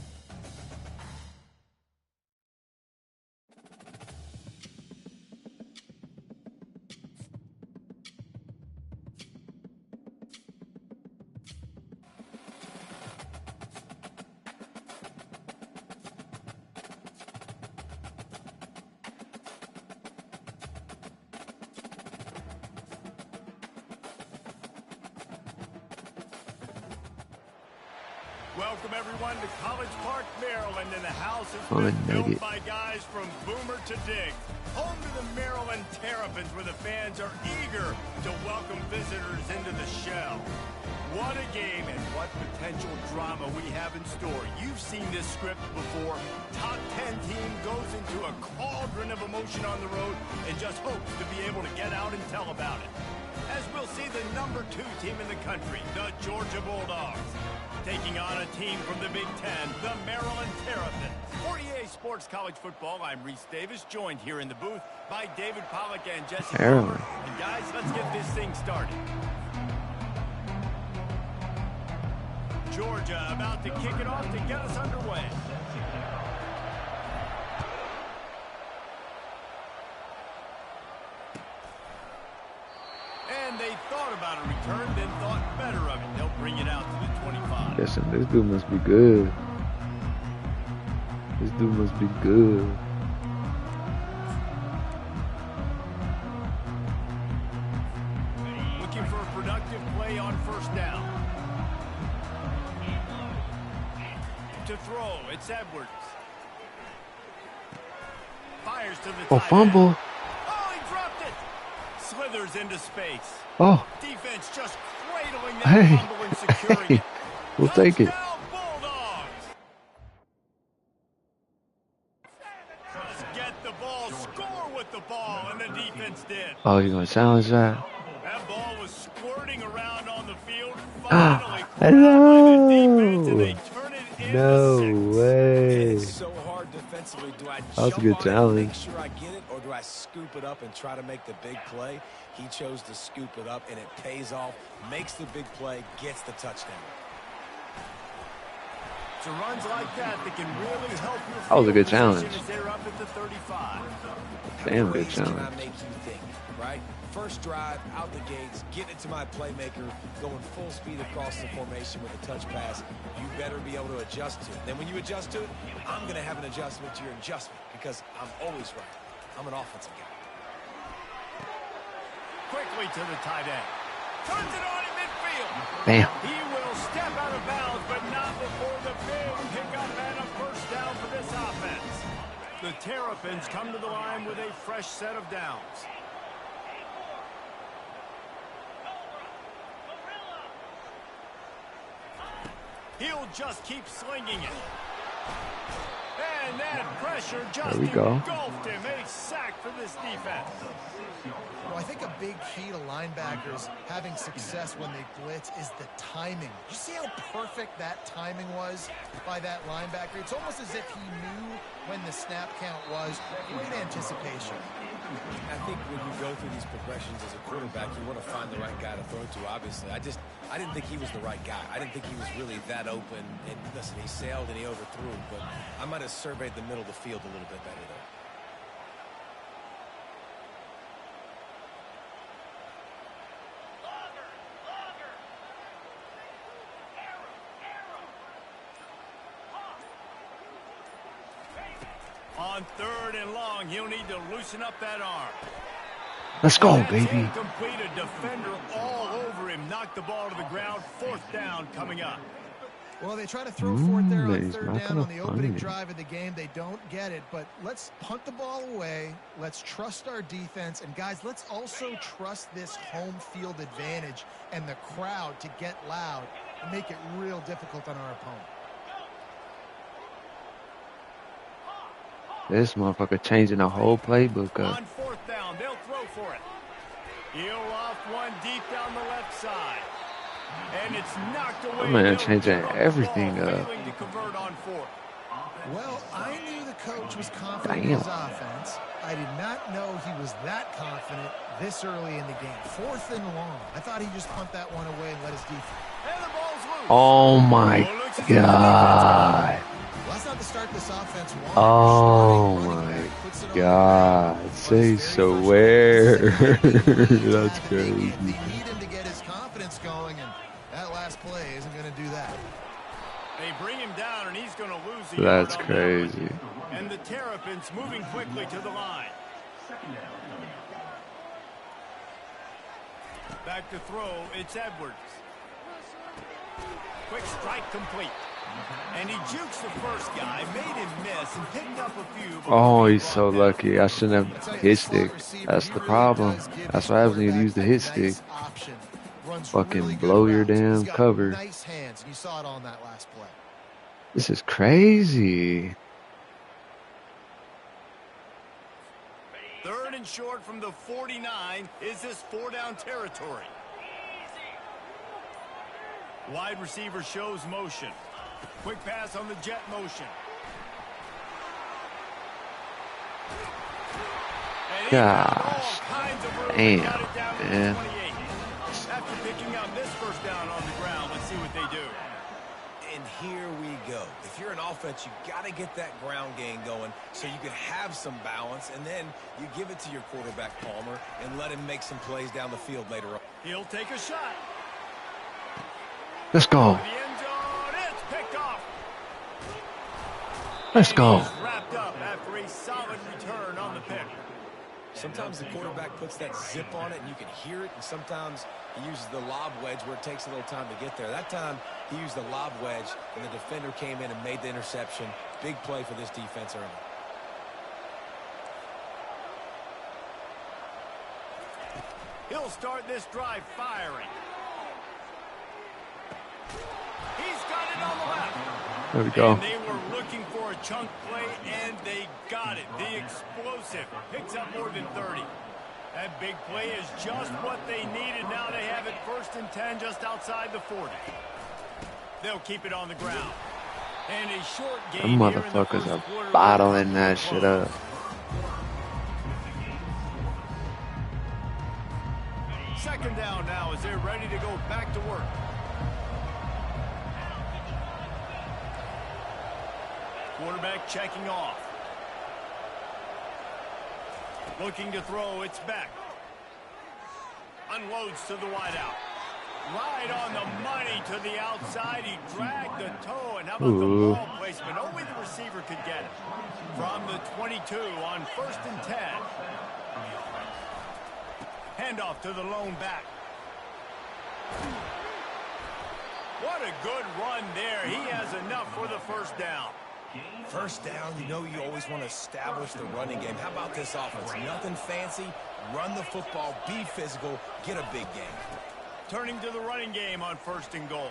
Welcome, everyone, to College Park, Maryland, and the house has been built by guys from Boomer to Dig. Home to the Maryland Terrapins, where the fans are eager to welcome visitors into the shell. What a game and what potential drama we have in store. You've seen this script before. Top 10 team goes into a cauldron of emotion on the road and just hopes to be able to get out and tell about it. As we'll see the #2 team in the country, the Georgia Bulldogs, taking on a team from the Big Ten, the Maryland Terrapins. For EA Sports College Football, I'm Reese Davis, joined here in the booth by David Pollack and Jesse Palmer. And guys, let's get this thing started. Georgia about to kick it off to get us underway. And they thought about a return, then thought better of it. They'll bring it out to the 25. Listen, this dude must be good. This dude must be good. Looking for a productive play on first down. To throw, it's Edwards. Fires to the fumble. End. Oh, he dropped it. Slithers into space. Oh. Defense just cradling that fumble and securing it. We'll take it. Bulldogs. Just get the ball, score with the ball, and the defense did. Oh, you're going to challenge that? That ball was squirting around on the field. Hello. No way. It's so hard defensively. Do I that was a good challenge. Make sure I get it, or do I scoop it up and try to make the big play? He chose to scoop it up, and it pays off. Makes the big play, gets the touchdown. It's runs like that can really help your That was a good field challenge. position as they're up at the 35. Damn good Plays can I challenge. make you think, right? First drive, out the gates, get it to my playmaker, going full speed across the formation with a touch pass. You better be able to adjust to it. Then when you adjust to it, I'm going to have an adjustment to your adjustment because I'm always right. I'm an offensive guy. Quickly to the tight end. Turns it on in midfield. Bam. He will step out of bounds, but not before the big pickup and a first down for this offense. The Terrapins come to the line with a fresh set of downs. He'll just keep slinging it. And that pressure just engulfed him. A sack for this defense. Well, I think a big key to linebackers having success when they blitz is the timing. You see how perfect that timing was by that linebacker? It's almost as if he knew when the snap count was. Great anticipation. I think when you go through these progressions as a quarterback, you want to find the right guy to throw to, obviously. I didn't think he was the right guy. I didn't think he was really that open. And listen, he sailed and he overthrew, but I might have surveyed the middle of the field a little bit better there. On 3rd and long, he'll need to loosen up that arm. Let's go, That's baby. incomplete. A defender all over him. Knocked the ball to the ground. 4th down coming up. Well, they try to throw for it there on he's 3rd not down gonna on the opening find it. drive of the game. They don't get it, but let's punt the ball away. Let's trust our defense. And, guys, let's also trust this home field advantage and the crowd to get loud and make it real difficult on our opponent. This motherfucker changing the whole playbook up. On 4th down, they'll throw for it. He'll off one deep down the left side. And it's knocked away. Man, changing everything up. Failing to convert on 4th. Well, I knew the coach was confident in his offense. I did not know he was that confident this early in the game. 4th and long. I thought he'd just punt that one away and let his defense. And the ball's loose. Oh my God. Well, that's not the start this offense wanted. Oh my God. Say so where. That's crazy. They need him to get his confidence going, and that last play isn't going to do that. They bring him down, and he's going to lose the That's yard on that one. crazy. And the Terrapins moving quickly to the line. Back to throw, it's Edwards. Quick strike complete. And he jukes the first guy, made him miss, and picked up a few. Oh, he's so lucky. I shouldn't have hit stick. That's the problem. That's what happens when you use the hit stick. Fucking blow your damn cover. Nice hands. You saw it on that last play. This is crazy. 3rd and short from the 49. Is this 4-down territory? Wide receiver shows motion. Quick pass on the jet motion. And he got all Gosh. kinds of room to Damn, cut it down to the man. 28. After picking up this first down on the ground, let's see what they do. And here we go. If you're an offense, you got to get that ground game going so you can have some balance, and then you give it to your quarterback, Palmer, and let him make some plays down the field later on. He'll take a shot. Let's go. The end zone, it's picked off. Let's go. He's wrapped up after a solid return on the pick. Sometimes the quarterback puts that zip on it, and you can hear it, and sometimes he uses the lob wedge where it takes a little time to get there. That time, he used the lob wedge, and the defender came in and made the interception. Big play for this defense early. He'll start this drive firing. He's got it on the left. There we go. And they were looking for a chunk play, and they got it. The explosive picks up more than 30. That big play is just what they needed. Now they have it 1st and 10 just outside the 40. They'll keep it on the ground. And a short game. Them motherfuckers are bottling that shit up. Second down now as they're ready to go back to work. Quarterback checking off. Looking to throw, it's back. Unloads to the wideout. Right on the money to the outside. He dragged the toe. And how about the ball placement? Only the receiver could get it. From the 22 on 1st and 10. Handoff to the lone back. What a good run there. He has enough for the first down. First down, you know you always want to establish the running game. How about this offense? Nothing fancy. Run the football, be physical, get a big game. Turning to the running game on 1st and goal.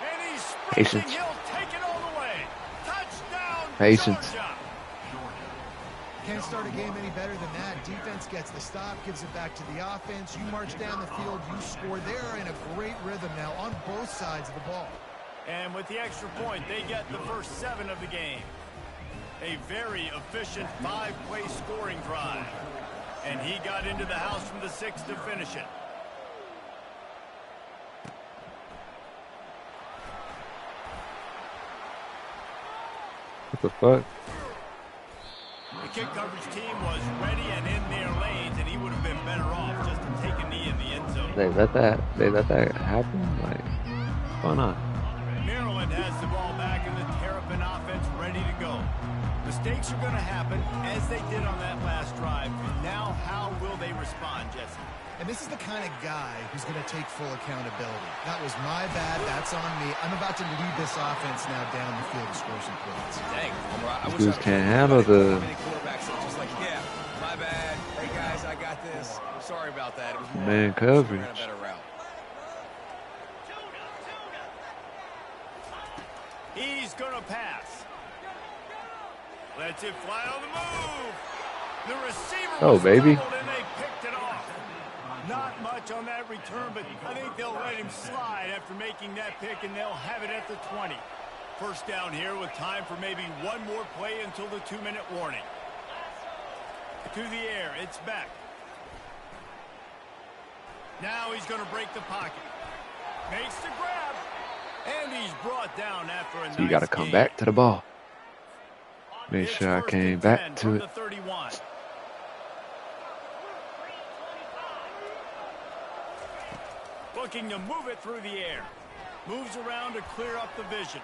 And he's sprinting. He'll take it all the way. Touchdown, Georgia. Can't start a game any better than that. Defense gets the stop, gives it back to the offense. You march down the field, you score. They're in a great rhythm now on both sides of the ball. And with the extra point, they get the first 7 of the game. A very efficient 5-play scoring drive. And he got into the house from the 6 to finish it. What the fuck? The kick coverage team was ready and in their lanes, and he would have been better off just to take a knee in the end zone. They let that happen? Like, what's going on? Maryland has the ball back and the Terrapin offense ready to go. Mistakes are going to happen as they did on that last drive. Now, how will they respond, Jesse? And this is the kind of guy who's going to take full accountability. That was my bad. That's on me. I'm about to lead this offense now down the field to score some points. Dang, These dudes can't handle the... Just like, yeah, my bad. Hey, guys, I got this. Sorry about that. It was more man coverage. A better route. He's going to pass. Lets it fly on the move. The receiver was baby. and they picked it off. Not much on that return, but I think they'll let him slide after making that pick, and they'll have it at the 20. First down here with time for maybe one more play until the 2-minute warning. To the air, it's back. Now he's going to break the pocket. Makes the grab. And he's brought down after a nice So you got to come back to the ball. Make sure I came back to it. Looking to move it through the air. Moves around to clear up the vision.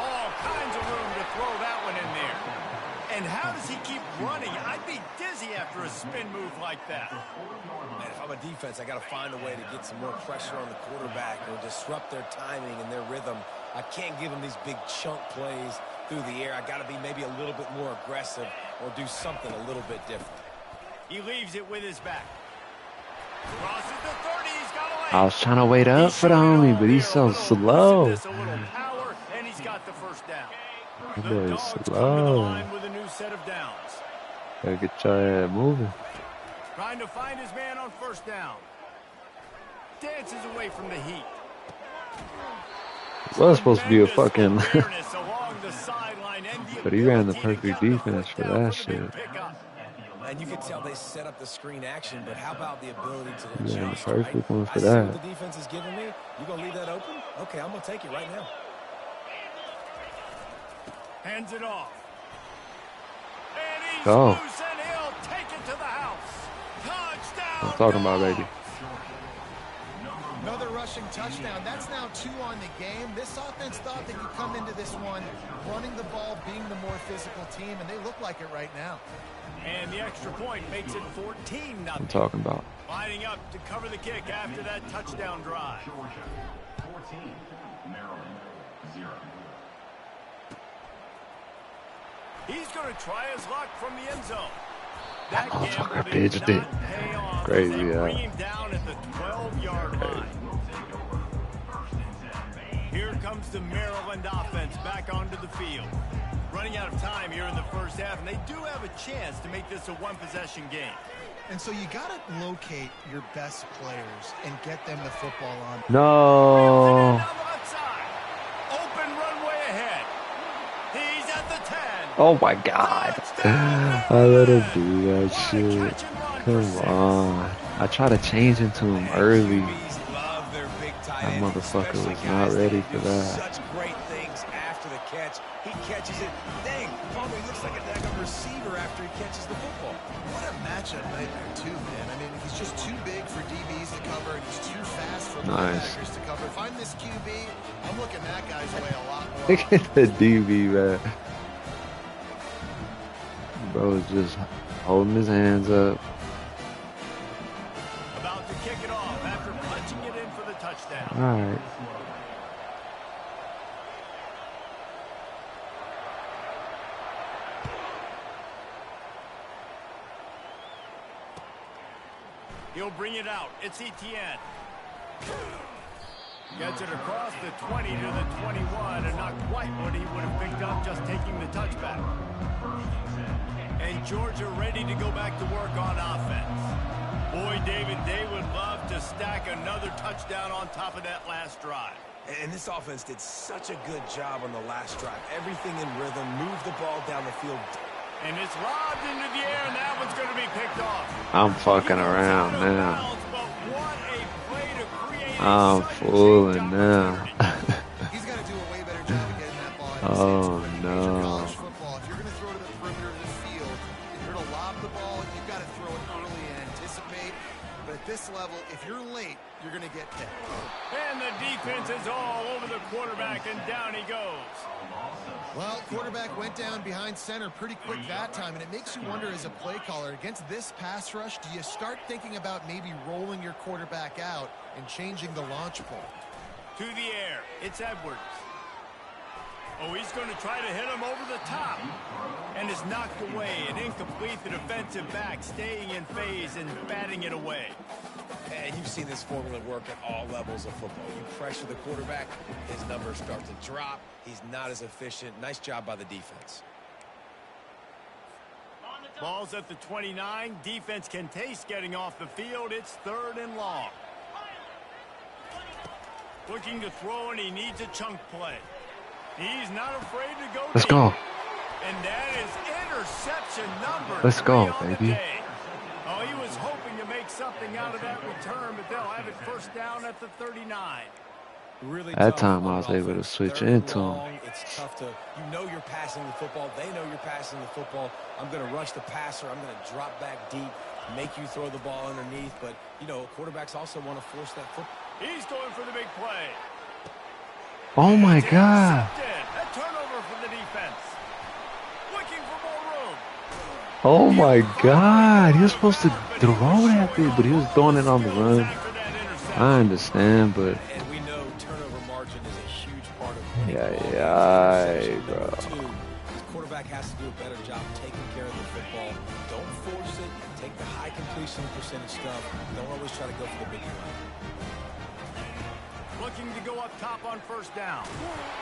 All kinds of room to throw that one in there. And how does he keep running? I'd be dizzy after a spin move like that. Man, if I'm a defense, I got to find a way to get some more pressure on the quarterback or disrupt their timing and their rhythm. I can't give them these big chunk plays through the air. I got to be maybe a little bit more aggressive or do something a little bit different. He leaves it with his back. Crosses the 30. He's got a leg. I was trying to wait up for the homie, but he's so slow. A little power, and he's got the first down. That The boy is Dogs come to the slow. line with a new set of downs. Gotta get your ass moving. Trying to find his man on first down. Dances away from the heat. It was supposed to be a fucking... Awareness along the sideline and the But he ran the ability to perfect get the defense first for down that for the big shit. pickup. And you can tell they set up the screen action, but how about the ability to He ran the adjust, perfect right? one for I see what that. the defense is giving me. You going to leave that open? Okay, I'm going to take it right now. Hands it off. And he's Go. loose and he'll take it to the house. Touchdown. I'm talking about, baby. Another rushing touchdown. That's now 2 on the game. This offense thought they could come into this one running the ball, being the more physical team, and they look like it right now. And the extra point makes it 14-0. I'm talking about. Lining up to cover the kick after that touchdown drive. Georgia 14, Maryland 0. He's going to try his luck from the end zone. That motherfucker gamble did pitched it. not pay off. Crazy, They yeah. bring him down at the 12-yard line. Here comes the Maryland offense back onto the field. Running out of time here in the first half, and they do have a chance to make this a one-possession game. And so you got to locate your best players and get them the football on. No. Down the left side. Open runway ahead. He's at the 10. Oh my God. I let him do that shit. Come on. I tried to change into him early. QBs love their big tight That ends, motherfucker especially was not guys ready that for do that. Such great things after after the catch. He catches it. Dang, Palmer looks like a daggone receiver after he catches the football. What a matchup nightmare, too, man. I mean, he's just too big for DBs to cover, and he's too fast for linebackers to cover. Find this QB, I'm looking that guy's way a lot more. Look at the DB, man. Bro is just holding his hands up. About to kick it off after punching it in for the touchdown. All right. He'll bring it out. It's Etienne. Gets it across the 20 to the 21, and not quite what he would have picked up just taking the touchback. And Georgia ready to go back to work on offense. Boy, David, they would love to stack another touchdown on top of that last drive. And this offense did such a good job on the last drive. Everything in rhythm, moved the ball down the field. And it's lobbed into the air, and that one's going to be picked off. I'm fucking around now. But what a play to create I'm fooling now. He's got to do a way better job of getting that ball. Oh, no. College football, if you're going to throw to the perimeter of the field, if you're going to lob the ball, you've got to throw it early and anticipate. But at this level, if you're late, you're going to get picked. And the defense is all over the quarterback, and down he goes. Well, quarterback went down behind center pretty quick that time, and it makes you wonder as a play caller, against this pass rush, do you start thinking about maybe rolling your quarterback out and changing the launch point? To the air, it's Edwards. Oh, he's going to try to hit him over the top. And is knocked away and incomplete. The defensive back staying in phase and batting it away. And you've seen this formula work at all levels of football. You pressure the quarterback, his numbers start to drop. He's not as efficient. Nice job by the defense. Ball's at the 29. Defense can taste getting off the field. It's 3rd and long. Looking to throw, and he needs a chunk play. He's not afraid to go. Let's go. And that is interception number 3 Let's go, on the baby. day. Oh, he was hoping to make something out of that return, but they'll have it first down at the 39. Really That tough time I on was able to offense. switch 3rd and into him. long. It's tough to, you know you're passing the football. They know you're passing the football. I'm going to rush the passer. I'm going to drop back deep, make you throw the ball underneath. But, you know, quarterbacks also want to force that football. He's going for the big play. Oh my It's God. intercepted. A turnover for the defense. Looking for more room. Oh my God. He was supposed to throw that bit, but he was throwing it on the run. After that interception. I understand, but And we know turnover margin is a huge part of winning. yeah, bro. Two, the quarterback has to do a better job taking care of the football. Don't force it. Take the high completion percentage stuff. Don't always try to go for the big run. Looking to go up top on first down.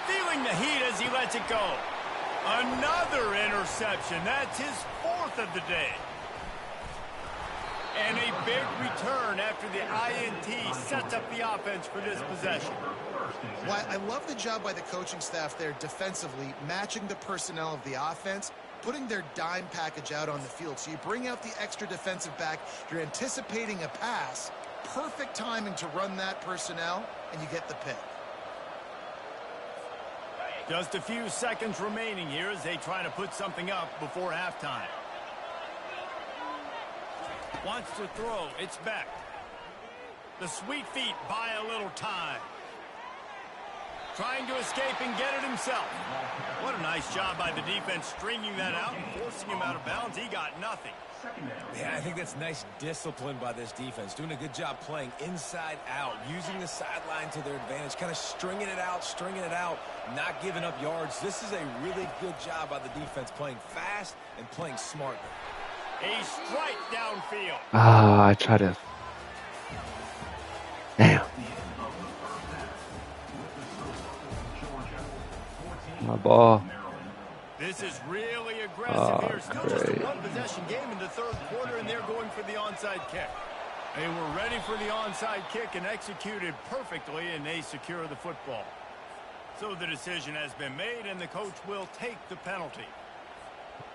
Feeling the heat as he lets it go. Another interception. That's his 4th of the day. And a big return after the INT sets up the offense for this possession. Well, I love the job by the coaching staff there defensively, matching the personnel of the offense, putting their dime package out on the field. So you bring out the extra defensive back, you're anticipating a pass, perfect timing to run that personnel, and you get the pick. Just a few seconds remaining here as they try to put something up before halftime. Wants to throw. It's Beck. The sweet feet buy a little time. Trying to escape and get it himself. What a nice job by the defense stringing that out and forcing him out of bounds. He got nothing. Yeah, I think that's nice discipline by this defense. Doing a good job playing inside out, using the sideline to their advantage, kind of stringing it out, not giving up yards. This is a really good job by the defense, playing fast and playing smart. A strike downfield. Ah, I try to. Damn. My ball. This is really aggressive here. Still just a great. one-possession game in the 3rd quarter, and they're going for the onside kick. They were ready for the onside kick and executed perfectly, and they secure the football. So the decision has been made, and the coach will take the penalty.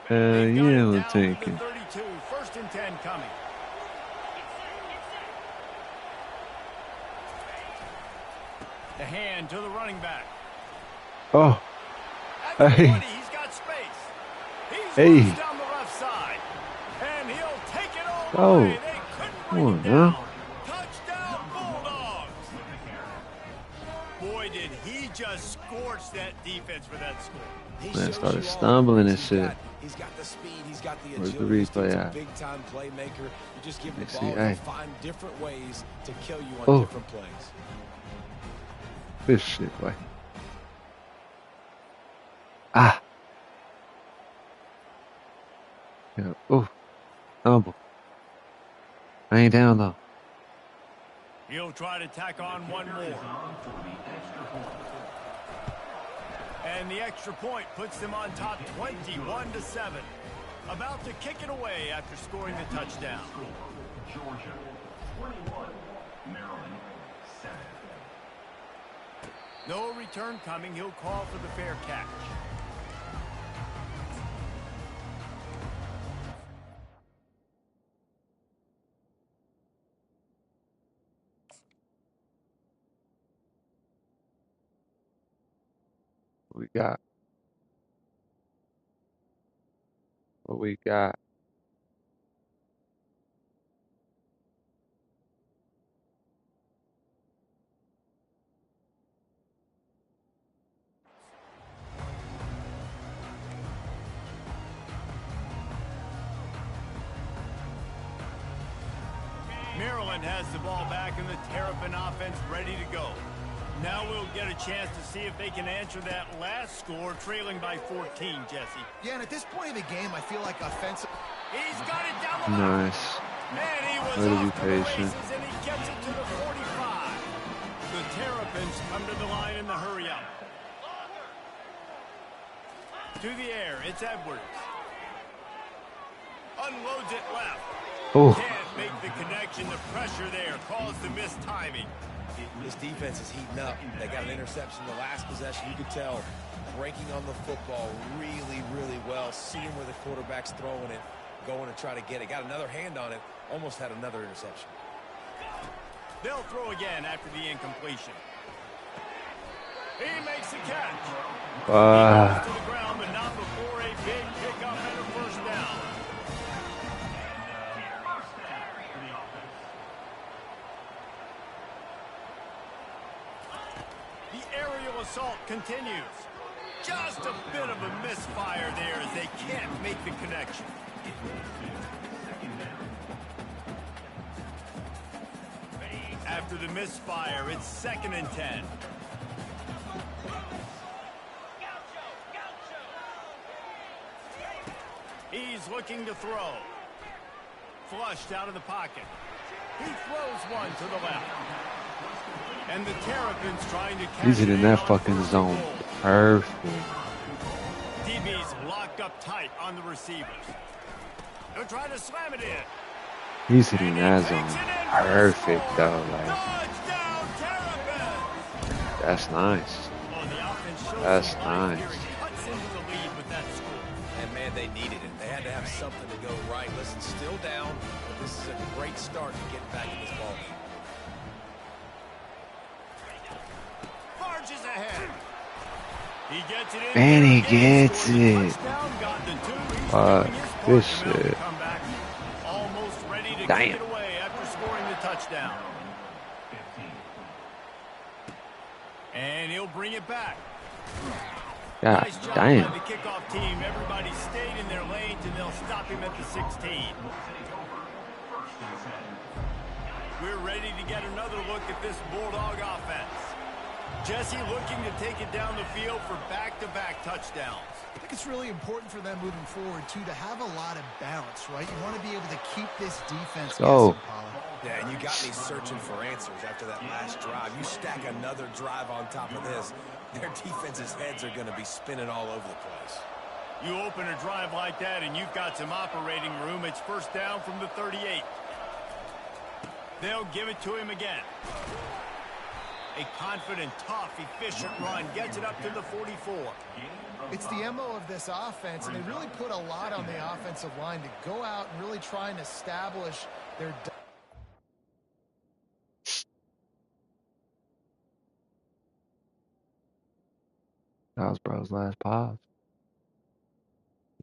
They've got it Yeah, we're down to the taking. 32, 1st and 10 coming. The hand to the running back. Oh, the Hey. 20. He's got space. He's Hey. loose down the left side. And he'll take it all the Oh. way. They couldn't Come bring on, him man. down. Touchdown, Bulldogs. Boy, did he just scorch that defense for that score. He Man, shows started you all stumbling the and shit. He's got the speed, he's got the Where's the agility. This replay dude's a at? big-time playmaker. You just give him Let's the see, ball, and he'll hey. find different ways to kill you on Oh. different plays. This shit, boy. Ah. Yeah. Oh. Stumble. I ain't down though. He'll try to tack on one more. And the extra point puts them on top 21-7. About to kick it away after scoring the touchdown. Georgia 21, Maryland 7. No return coming. He'll call for the fair catch. What we got? What we got? Maryland has the ball back and the Terrapin offense ready to go. Now we'll get a chance to see if they can answer that last score, trailing by 14, Jesse. Yeah, and at this point of the game, I feel like offensive. He's got it down the line. Nice. And he was Way to be off to the patient. races, and he gets it to the 45. The Terrapins come to the line in the hurry up. To the air, it's Edwards. Unloads it left. Oh. Can't make the connection. The pressure there caused the missed timing. This defense is heating up. They got an interception the last possession. You could tell breaking on the football really, really well, seeing where the quarterback's throwing it, going to try to get it. Got another hand on it, almost had another interception. They'll throw again after the incompletion. He makes the catch. He goes to the ground, but not before a big pickup and a first down. The aerial assault continues. Just a bit of a misfire there as they can't make the connection. After the misfire, it's 2nd and 10. He's looking to throw. Flushed out of the pocket. He throws one to the left. And the Terrapins trying to catch He's it in that on fucking 1st and zone. goal. Perfect. DB's locked up tight on the receivers. They'll try to slam it in. He's hitting that zone. Perfect though. Like, Touchdown, Terrapins! that's nice. Oh, the offense shows That's some life nice. here and cuts into the lead with that score. And, man, they needed it. They had to have something to go right. Listen, still down, but this is a great start to getting back in this ball game. Marches ahead. He gets it in. And he there again, gets scores a it. touchdown, got the 2. He's Fuck doing his part this to mount the shit. comeback. Almost ready to Damn. kick it away after scoring the touchdown. 15. And he'll bring it back. God Nice job damn. by the kickoff team. Everybody stayed in their lanes, and they'll stop him at the 16. We're ready to get another look at this Bulldog offense. Jesse looking to take it down the field for back-to-back touchdowns. I think it's really important for them moving forward, too, to have a lot of balance, right? You want to be able to keep this defense Go. guessing, Paula. Yeah, and you got me searching for answers after that last drive. You stack another drive on top of this, their defense's heads are going to be spinning all over the place. You open a drive like that, and you've got some operating room. It's first down from the 38. They'll give it to him again. A confident, tough, efficient run. Gets it up to the 44. It's the MO of this offense, and they really put a lot on the offensive line to go out and really try and establish their... That was bro's last pause.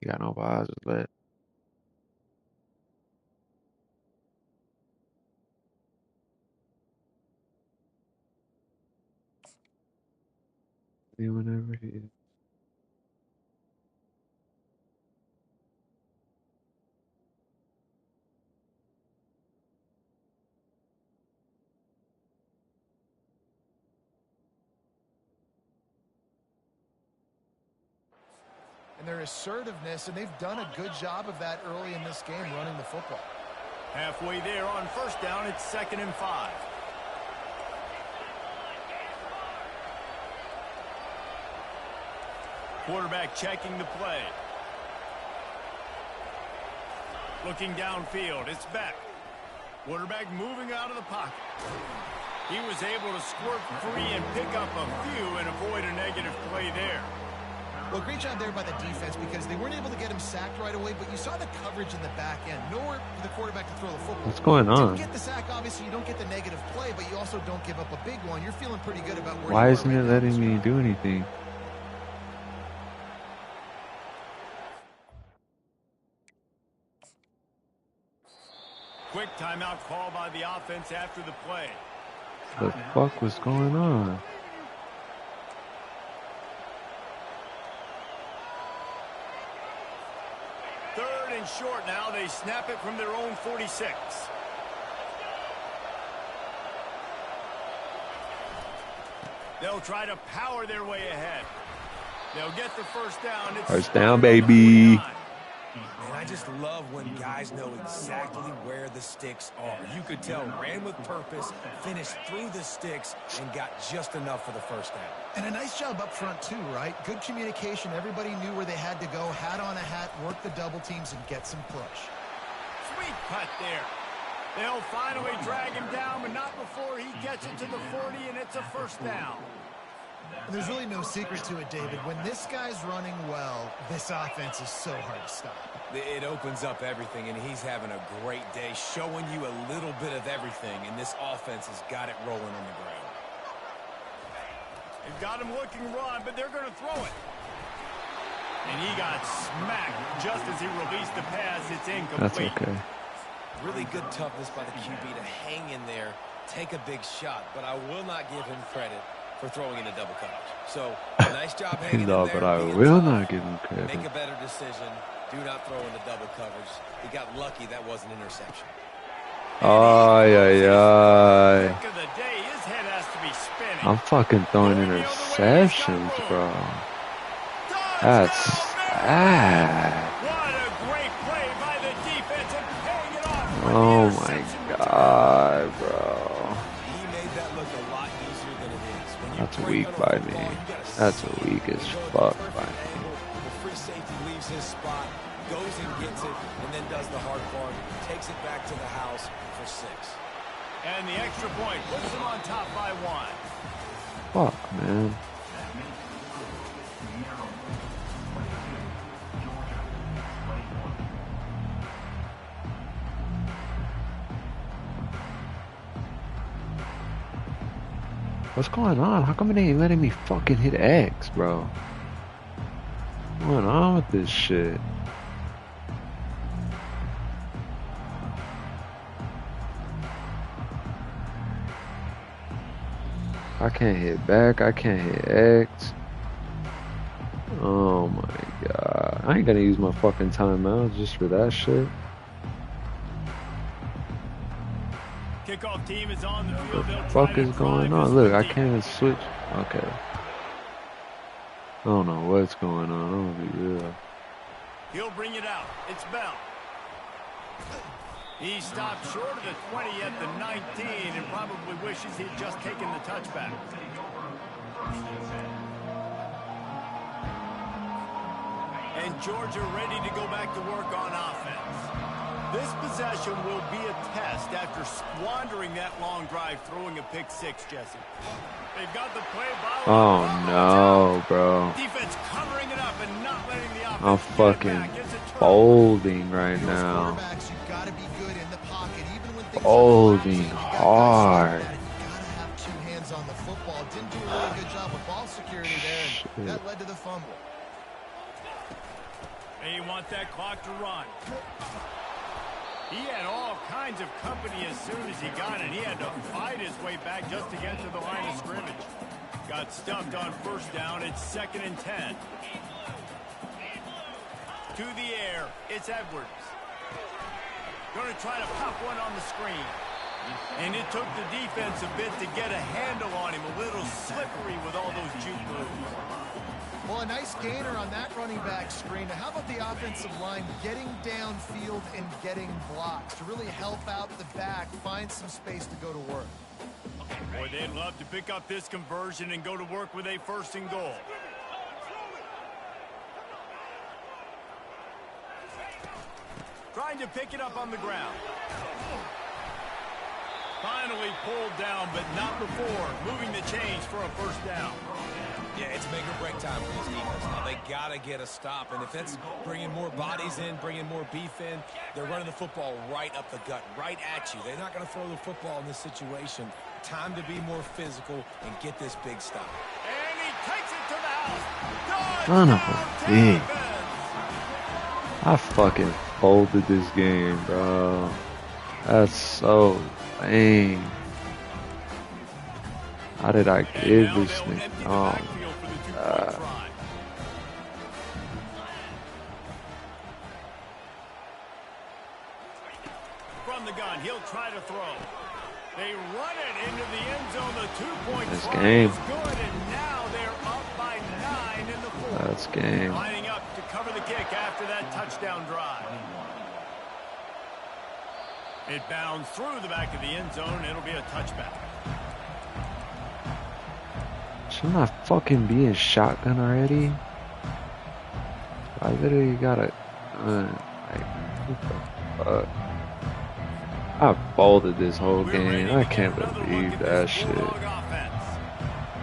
got no bars left. Whenever he is. And their assertiveness, and they've done a good job of that early in this game, running the football. Halfway there on first down, it's 2nd and 5. Quarterback checking the play. Looking downfield, it's back. Quarterback moving out of the pocket. He was able to squirt free and pick up a few and avoid a negative play there. Well, great job there by the defense because they weren't able to get him sacked right away, but you saw the coverage in the back end. Nowhere for the quarterback to throw the football. What's going on? Didn't get the sack, obviously you don't get the negative play, but you also don't give up a big one. You're feeling pretty good about where Why you are isn't right it now. letting me do anything? Quick timeout call by the offense after the play. The fuck was going on? Third and short now. They snap it from their own 46. They'll try to power their way ahead. They'll get the first down. It's First down, baby. And I just love when guys know exactly where the sticks are. You could tell ran with purpose, finished through the sticks, and got just enough for the first down. And a nice job up front too, right? Good communication. Everybody knew where they had to go. Hat on a hat, work the double teams, and get some push. Sweet cut there. They'll finally drag him down, but not before he gets it to the 40, and it's a first down. There's really no secret to it, David. When this guy's running well, this offense is so hard to stop. It opens up everything, and he's having a great day, showing you a little bit of everything, and this offense has got it rolling on the ground. They've got him looking run, but they're going to throw it. And he got smacked just as he released the pass. It's incomplete. That's okay. Really good toughness by the QB to hang in there, take a big shot, but I will not give him credit for throwing in a double coverage. So, nice job hanging in there. But I being will tough, not give him credit. Make a better decision. Do not throw into double coverage. He got lucky that was an interception. Ay, ay, ay. Pick of the day, his head has to be spinning. I'm fucking throwing interceptions, bro. That's sad. What a great play by the defense and paying it off. Oh my god, bro. He made that look a lot easier than it is. When you're That's breaking weak on by the me. ball, you gotta That's see a weak it. as You know, fuck perfect by me. angle. The free safety leaves his spot, goes and gets it, and then does the hard part, takes it back to the house for 6. And the extra point puts them on top by 1. Fuck, man. What's going on? How come it ain't letting me fucking hit X, bro? What's going on with this shit? I can't hit back. I can't hit X. Oh my god. I ain't gonna use my fucking timeout just for that shit. Kickoff team is on the field. What the They'll fuck try is to going drive on? this Look, I lead. can't even switch. Okay. I don't know what's going on. I'm gonna be real. He'll bring it out. It's Bell. He stopped short of the 20 at the 19 and probably wishes he'd just taken the touchback. And Georgia ready to go back to work on offense. This possession will be a test after squandering that long drive, throwing a pick 6, Jesse. They've got the play by. Oh no, bro. Defense covering it up and not letting the offense I'm get it fucking back. It's a turnover. folding right Those now. quarterbacks, you've got to be good in the pocket, even when things Folding are collapsing. You got hard. guys like that. You got to have 2 hands on the football. Didn't do a really good job with ball security there, and that led to the fumble. They want that clock to run. He had all kinds of company as soon as he got it. He had to fight his way back just to get to the line of scrimmage. Got stuffed on first down. It's 2nd and 10. To the air, it's Edwards. Going to try to pop one on the screen. And it took the defense a bit to get a handle on him. A little slippery with all those juke moves. Well, a nice gainer on that running back screen. Now, how about the offensive line getting downfield and getting blocks to really help out the back, find some space to go to work? Boy, they'd love to pick up this conversion and go to work with a 1st and goal. Trying to pick it up on the ground. Finally pulled down, but not before. Moving the chains for a 1st down. Yeah, it's make or break time for this defense. Now, they got to get a stop. And if it's bringing more bodies in, bringing more beef in, they're running the football right up the gut, right at you. They're not going to throw the football in this situation. Time to be more physical and get this big stop. And he takes it to the house. Son of a bitch. I fucking folded this game, bro. That's so lame. How did I give this thing? Oh, from the gun, he'll try to throw. They run it into the end zone. The 2-point this try game. is good, and now they're up by 9 in the 4th. That's game. Lining up to cover the kick after that touchdown drive. It bounds through the back of the end zone. It'll be a touchback. Shouldn't I fucking be in shotgun already? I literally gotta, like, what the fuck? I folded this whole game. I can't believe that shit.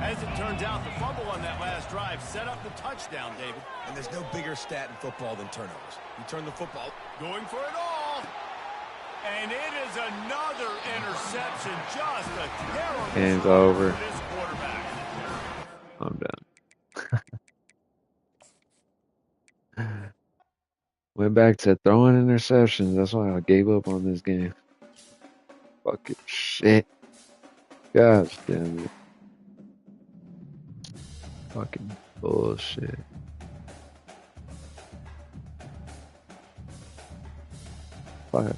As it turns out, the fumble on that last drive set up the touchdown, David. And there's no bigger stat in football than turnovers. You turn the football. Going for it all. And it is another interception. Just a terrible Game's over. for this quarterback. I'm done. Went back to throwing interceptions. That's why I gave up on this game. Fucking shit. Gosh damn it. Fucking bullshit. Fuck.